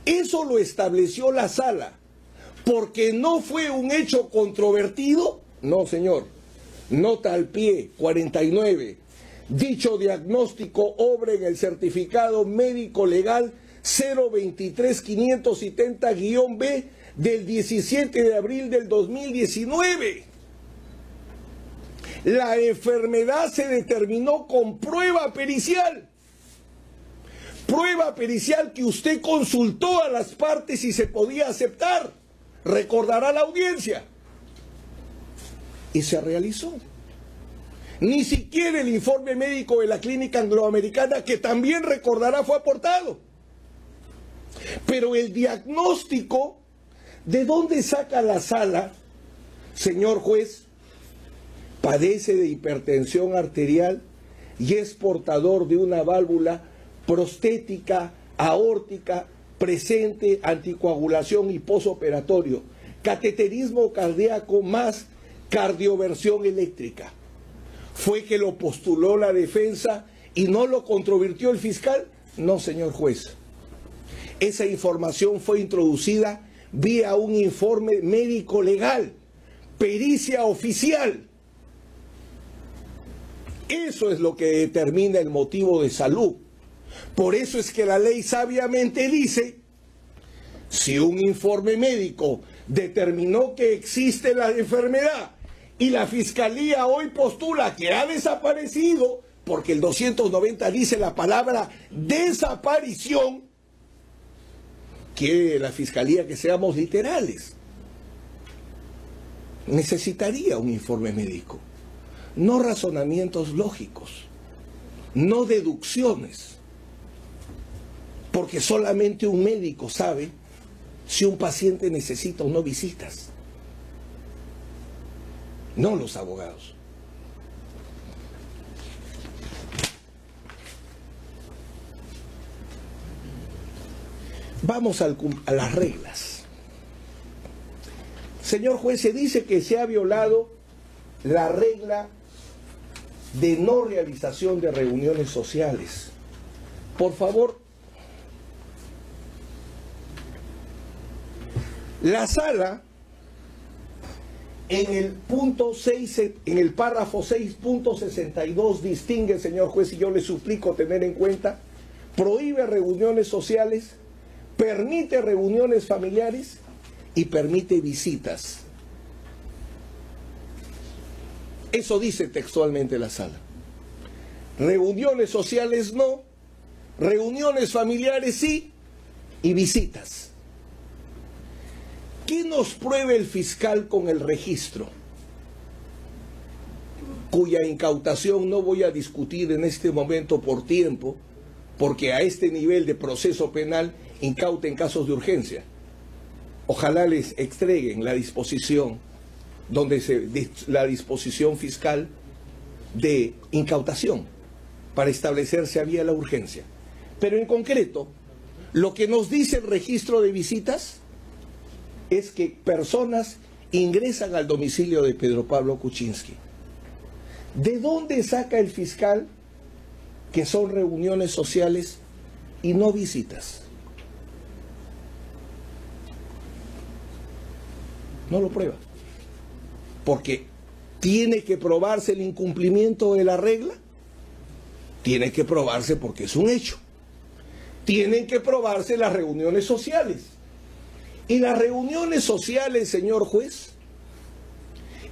Eso lo estableció la sala, porque no fue un hecho controvertido. No, señor. Nota al pie 49. Dicho diagnóstico obra en el certificado médico legal 023-570-B del 17 de abril del 2019. La enfermedad se determinó con prueba pericial. Prueba pericial que usted consultó a las partes y se podía aceptar. Recordará la audiencia. Y se realizó. Ni siquiera el informe médico de la Clínica Angloamericana, que también recordará, fue aportado. Pero el diagnóstico, ¿de dónde saca la sala, señor juez? Padece de hipertensión arterial y es portador de una válvula prostética, aórtica, presente, anticoagulación y posoperatorio, cateterismo cardíaco más cardioversión eléctrica. ¿Fue que lo postuló la defensa y no lo controvirtió el fiscal? No, señor juez. Esa información fue introducida vía un informe médico legal, pericia oficial. Eso es lo que determina el motivo de salud. Por eso es que la ley sabiamente dice, si un informe médico determinó que existe la enfermedad y la fiscalía hoy postula que ha desaparecido, porque el 290 dice la palabra desaparición, quiere la fiscalía que seamos literales. Necesitaría un informe médico. No razonamientos lógicos, no deducciones, porque solamente un médico sabe si un paciente necesita o no visitas, no los abogados. Vamos a las reglas. Señor juez, se dice que se ha violado la regla de no realización de reuniones sociales. Por favor, la sala en el punto 6, en el párrafo 6.62 distingue, señor juez, y yo le suplico tener en cuenta, prohíbe reuniones sociales, permite reuniones familiares y permite visitas. Eso dice textualmente la sala. Reuniones sociales no, reuniones familiares sí, y visitas. ¿Qué nos prueba el fiscal con el registro? Cuya incautación no voy a discutir en este momento por tiempo, porque a este nivel de proceso penal incauten casos de urgencia. Ojalá les entreguen la disposición, la disposición fiscal de incautación para establecer si había la urgencia. Pero en concreto, lo que nos dice el registro de visitas es que personas ingresan al domicilio de Pedro Pablo Kuczynski. ¿De dónde saca el fiscal que son reuniones sociales y no visitas? No lo prueba. Porque tiene que probarse el incumplimiento de la regla. Tiene que probarse porque es un hecho. Tienen que probarse las reuniones sociales. Y las reuniones sociales, señor juez,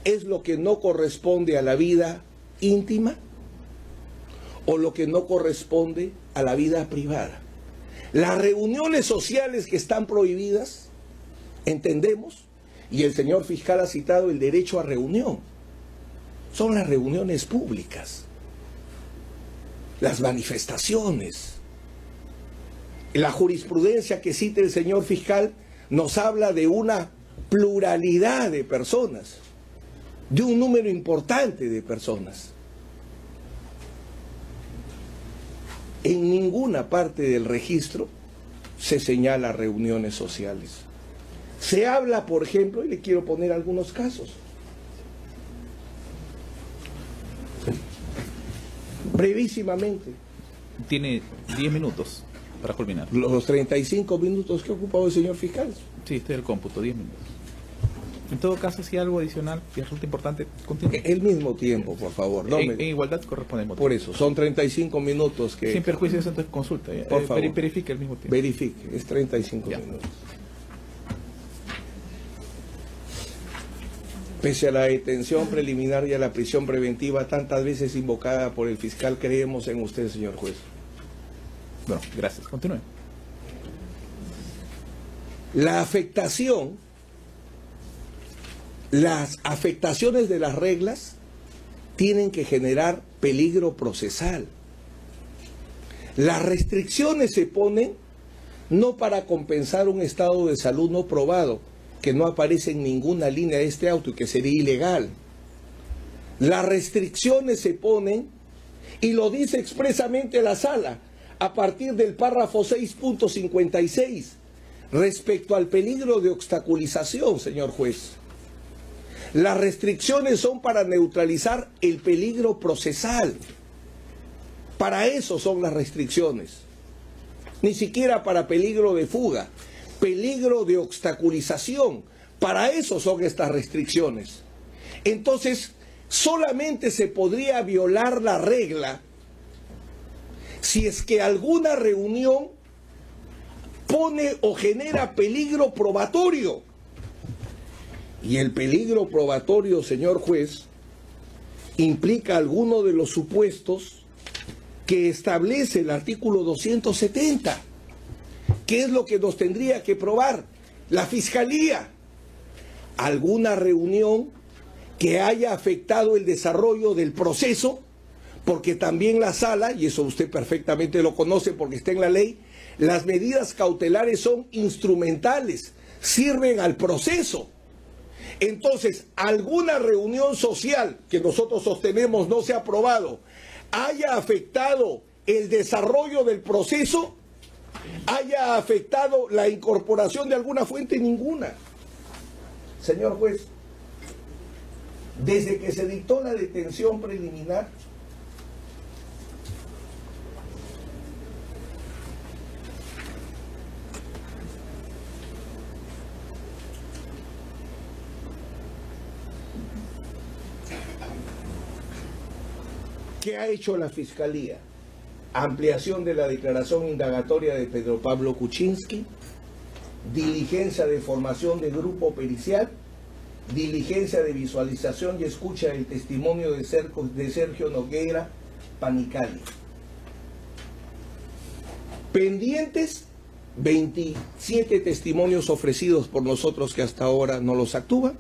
es lo que no corresponde a la vida íntima o lo que no corresponde a la vida privada. Las reuniones sociales que están prohibidas, entendemos, y el señor fiscal ha citado el derecho a reunión, son las reuniones públicas, las manifestaciones. La jurisprudencia que cita el señor fiscal nos habla de una pluralidad de personas, de un número importante de personas. En ninguna parte del registro se señala reuniones sociales. Se habla, por ejemplo, y le quiero poner algunos casos. Brevísimamente. Tiene 10 minutos para culminar. Los 35 minutos que ha ocupado el señor fiscal. Sí, estoy al cómputo, 10 minutos. En todo caso, si algo adicional que resulta importante, continúe. El mismo tiempo, por favor. No en igualdad corresponde el motivo. Por eso, son 35 minutos que... Sin perjuicio de eso, entonces consulta. Por favor. Verifique el mismo tiempo. Verifique, es 35 ya. minutos. Pese a la detención preliminar y a la prisión preventiva tantas veces invocada por el fiscal, creemos en usted, señor juez. Bueno, gracias. Continúe. La afectación, las afectaciones de las reglas tienen que generar peligro procesal. Las restricciones se ponen no para compensar un estado de salud no probado, que no aparece en ninguna línea de este auto y que sería ilegal. Las restricciones se ponen, y lo dice expresamente la sala, a partir del párrafo 6.56, respecto al peligro de obstaculización, señor juez. Las restricciones son para neutralizar el peligro procesal. Para eso son las restricciones. Ni siquiera para peligro de fuga. Peligro de obstaculización. Para eso son estas restricciones. Entonces, solamente se podría violar la regla si es que alguna reunión pone o genera peligro probatorio. Y el peligro probatorio, señor juez, implica alguno de los supuestos que establece el artículo 270. ¿Qué es lo que nos tendría que probar la Fiscalía? Alguna reunión que haya afectado el desarrollo del proceso, porque también la sala, y eso usted perfectamente lo conoce porque está en la ley, las medidas cautelares son instrumentales, sirven al proceso. Entonces, alguna reunión social que nosotros sostenemos no se ha aprobado, haya afectado el desarrollo del proceso, haya afectado la incorporación de alguna fuente, ninguna. Señor juez, desde que se dictó la detención preliminar, ¿qué ha hecho la Fiscalía? Ampliación de la declaración indagatoria de Pedro Pablo Kuczynski, diligencia de formación de grupo pericial, diligencia de visualización y escucha del testimonio de Sergio Nogueira Panicali. Pendientes 27 testimonios ofrecidos por nosotros que hasta ahora no los actúan.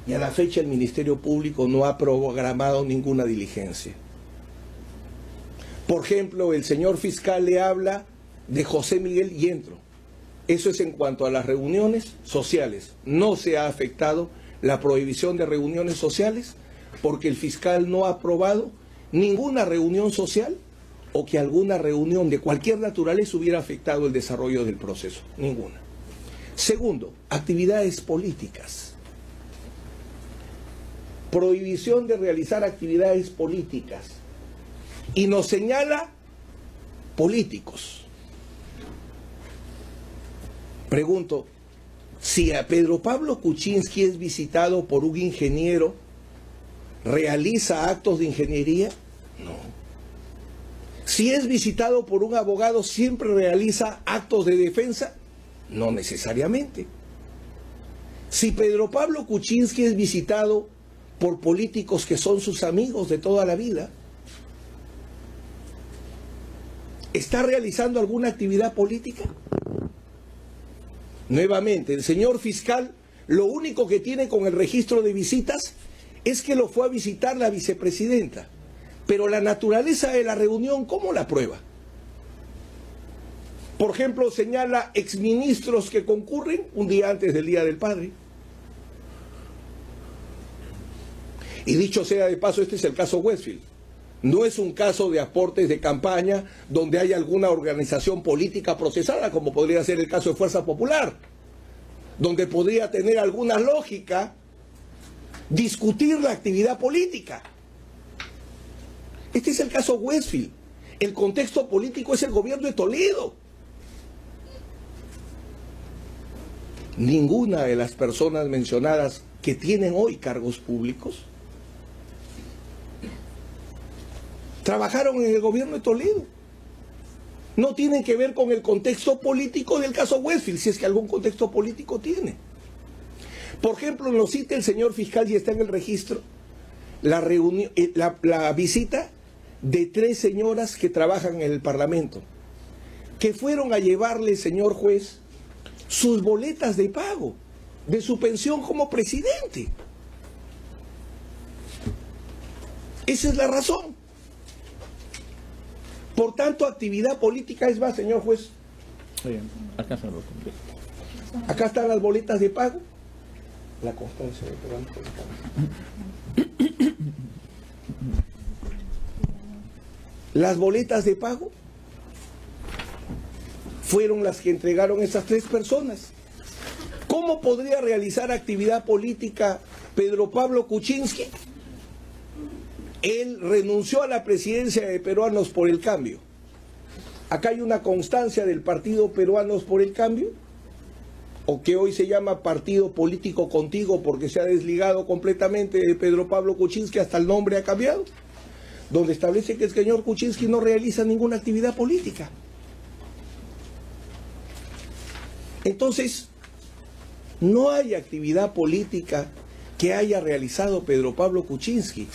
Y a la fecha el Ministerio Público no ha programado ninguna diligencia. Por ejemplo, el señor fiscal le habla de José Miguel Yentro. Eso es en cuanto a las reuniones sociales. No se ha afectado la prohibición de reuniones sociales porque el fiscal no ha aprobado ninguna reunión social o que alguna reunión de cualquier naturaleza hubiera afectado el desarrollo del proceso. Ninguna. Segundo, actividades políticas. Prohibición de realizar actividades políticas. Y nos señala políticos. Pregunto, si a Pedro Pablo Kuczynski es visitado por un ingeniero, ¿realiza actos de ingeniería? No. Si es visitado por un abogado, ¿siempre realiza actos de defensa? No necesariamente. Si Pedro Pablo Kuczynski es visitado por políticos que son sus amigos de toda la vida, ¿está realizando alguna actividad política? Nuevamente, el señor fiscal lo único que tiene con el registro de visitas es que lo fue a visitar la vicepresidenta. Pero la naturaleza de la reunión, ¿cómo la prueba? Por ejemplo, señala exministros que concurren un día antes del Día del Padre. Y dicho sea de paso, este es el caso Westfield. No es un caso de aportes de campaña donde hay alguna organización política procesada, como podría ser el caso de Fuerza Popular, donde podría tener alguna lógica discutir la actividad política. Este es el caso Westfield. El contexto político es el gobierno de Toledo. Ninguna de las personas mencionadas que tienen hoy cargos públicos trabajaron en el gobierno de Toledo. No tienen que ver con el contexto político del caso Westfield, si es que algún contexto político tiene. Por ejemplo, nos cita el señor fiscal, y está en el registro, la visita de 3 señoras que trabajan en el Parlamento, que fueron a llevarle, señor juez, sus boletas de pago de su pensión como presidente. Esa es la razón. Por tanto, actividad política es más, señor juez. Acá están las boletas de pago. La constancia de pago. Las boletas de pago fueron las que entregaron esas 3 personas. ¿Cómo podría realizar actividad política Pedro Pablo Kuczynski? Él renunció a la presidencia de Peruanos por el Cambio. Acá hay una constancia del partido Peruanos por el Cambio, o que hoy se llama Partido Político Contigo porque se ha desligado completamente de Pedro Pablo Kuczynski, hasta el nombre ha cambiado, donde establece que el señor Kuczynski no realiza ninguna actividad política. Entonces, no hay actividad política que haya realizado Pedro Pablo Kuczynski.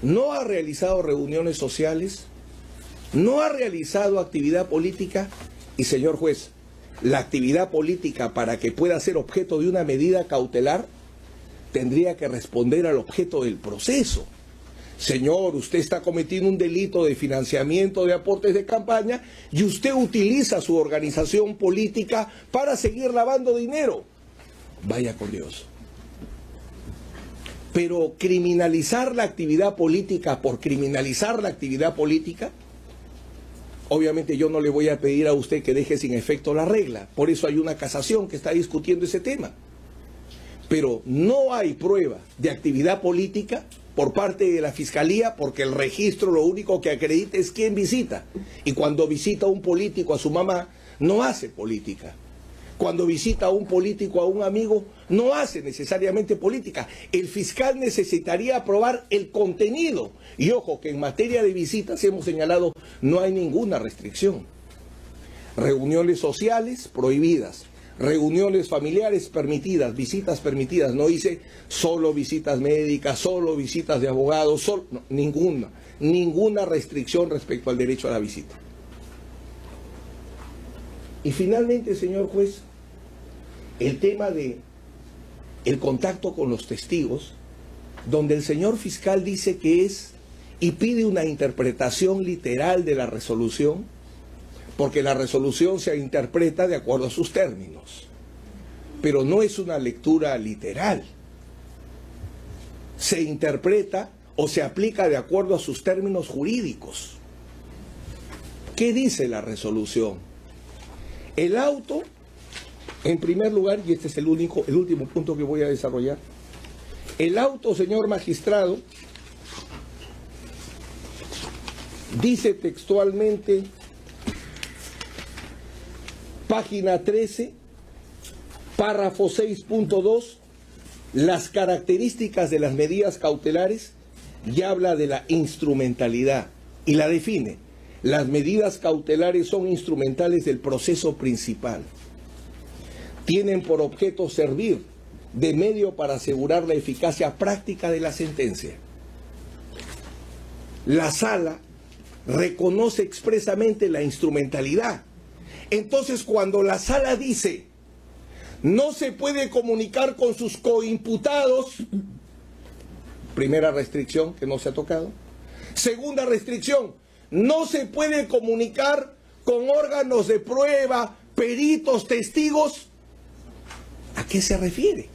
No ha realizado reuniones sociales, no ha realizado actividad política y, señor juez, la actividad política para que pueda ser objeto de una medida cautelar tendría que responder al objeto del proceso. Señor, usted está cometiendo un delito de financiamiento de aportes de campaña y usted utiliza su organización política para seguir lavando dinero. Vaya con Dios. Pero criminalizar la actividad política por criminalizar la actividad política, obviamente yo no le voy a pedir a usted que deje sin efecto la regla. Por eso hay una casación que está discutiendo ese tema. Pero no hay prueba de actividad política por parte de la Fiscalía, porque el registro lo único que acredita es quién visita. Y cuando visita un político a su mamá, no hace política. Cuando visita a un político, a un amigo, no hace necesariamente política. El fiscal necesitaría aprobar el contenido. Y ojo, que en materia de visitas hemos señalado, no hay ninguna restricción. Reuniones sociales prohibidas, reuniones familiares permitidas, visitas permitidas. No dice solo visitas médicas, solo visitas de abogados, no, ninguna restricción respecto al derecho a la visita. Y finalmente, señor juez, el tema de el contacto con los testigos, donde el señor fiscal dice que es y pide una interpretación literal de la resolución, porque la resolución se interpreta de acuerdo a sus términos, pero no es una lectura literal. Se interpreta o se aplica de acuerdo a sus términos jurídicos. ¿Qué dice la resolución? El auto, en primer lugar, y este es el último punto que voy a desarrollar, el auto, señor magistrado, dice textualmente, página 13, párrafo 6.2, las características de las medidas cautelares, y habla de la instrumentalidad y la define. Las medidas cautelares son instrumentales del proceso principal. Tienen por objeto servir de medio para asegurar la eficacia práctica de la sentencia. La sala reconoce expresamente la instrumentalidad. Entonces, cuando la sala dice no se puede comunicar con sus coimputados, primera restricción que no se ha tocado. Segunda restricción, no se puede comunicar con órganos de prueba, peritos, testigos. ¿A qué se refiere?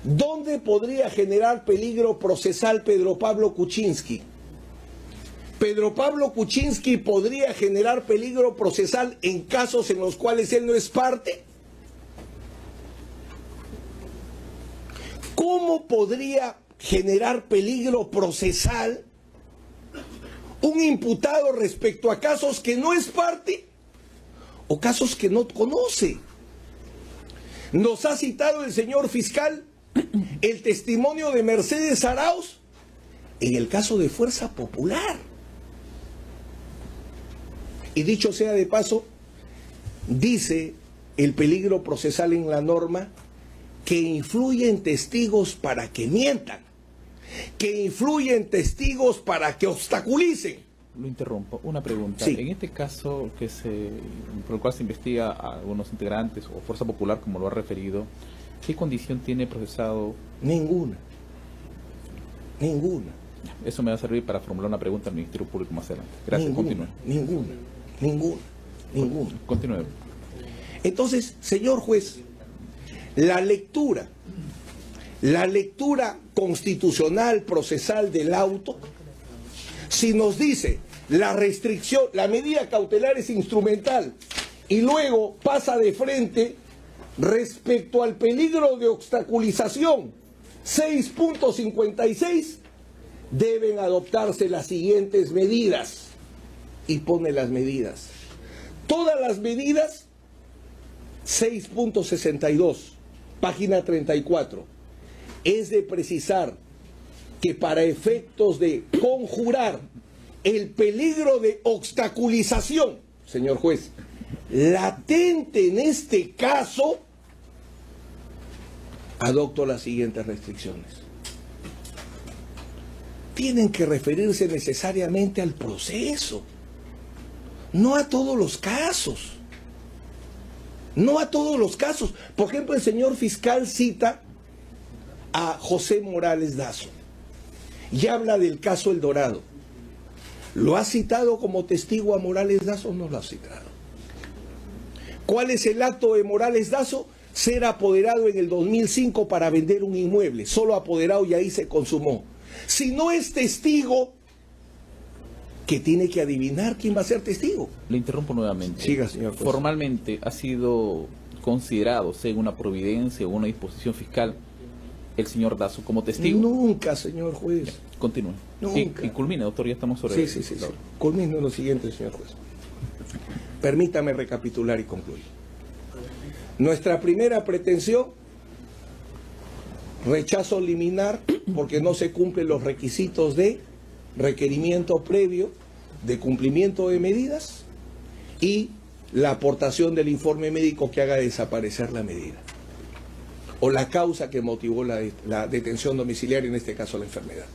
¿Dónde podría generar peligro procesal Pedro Pablo Kuczynski? Pedro Pablo Kuczynski podría generar peligro procesal en casos en los cuales él no es parte. ¿Cómo podría generar peligro procesal un imputado respecto a casos que no es parte o casos que no conoce? Nos ha citado el señor fiscal el testimonio de Mercedes Arauz en el caso de Fuerza Popular. Y dicho sea de paso, dice el peligro procesal en la norma que influyen testigos para que mientan, que influyen testigos para que obstaculicen. Lo interrumpo. Una pregunta. Sí. En este caso por el cual se investiga a algunos integrantes o Fuerza Popular, como lo ha referido, ¿qué condición tiene procesado? Ninguna. Ninguna. Eso me va a servir para formular una pregunta al Ministerio Público más adelante. Gracias. Ninguna. Continúe. Ninguna. Continúe. Entonces, señor juez, la lectura constitucional procesal del auto, si nos dice la restricción, la medida cautelar es instrumental y luego pasa de frente respecto al peligro de obstaculización 6.56, deben adoptarse las siguientes medidas, y pone las medidas. Todas las medidas, 6.62, página 34, es de precisar que para efectos de conjurar el peligro de obstaculización, señor juez, latente en este caso, adopto las siguientes restricciones. Tienen que referirse necesariamente al proceso, no a todos los casos. No a todos los casos. Por ejemplo, el señor fiscal cita a José Morales Dazo y habla del caso El Dorado. ¿Lo ha citado como testigo a Morales Dazo o no lo ha citado? ¿Cuál es el acto de Morales Dazo? Ser apoderado en el 2005 para vender un inmueble. Solo apoderado y ahí se consumó. Si no es testigo, que tiene que adivinar quién va a ser testigo. Le interrumpo nuevamente. Siga, señor juez. Formalmente ha sido considerado, según una providencia o una disposición fiscal, el señor Dazo como testigo. Nunca, señor juez. Continúe. Nunca. Y culmine, doctor, ya estamos sobre Sí. Culmino lo siguiente, señor juez. Permítame recapitular y concluir. Nuestra primera pretensión, rechazo liminar porque no se cumplen los requisitos de requerimiento previo de cumplimiento de medidas y la aportación del informe médico que haga desaparecer la medida o la causa que motivó la detención domiciliaria, en este caso la enfermedad.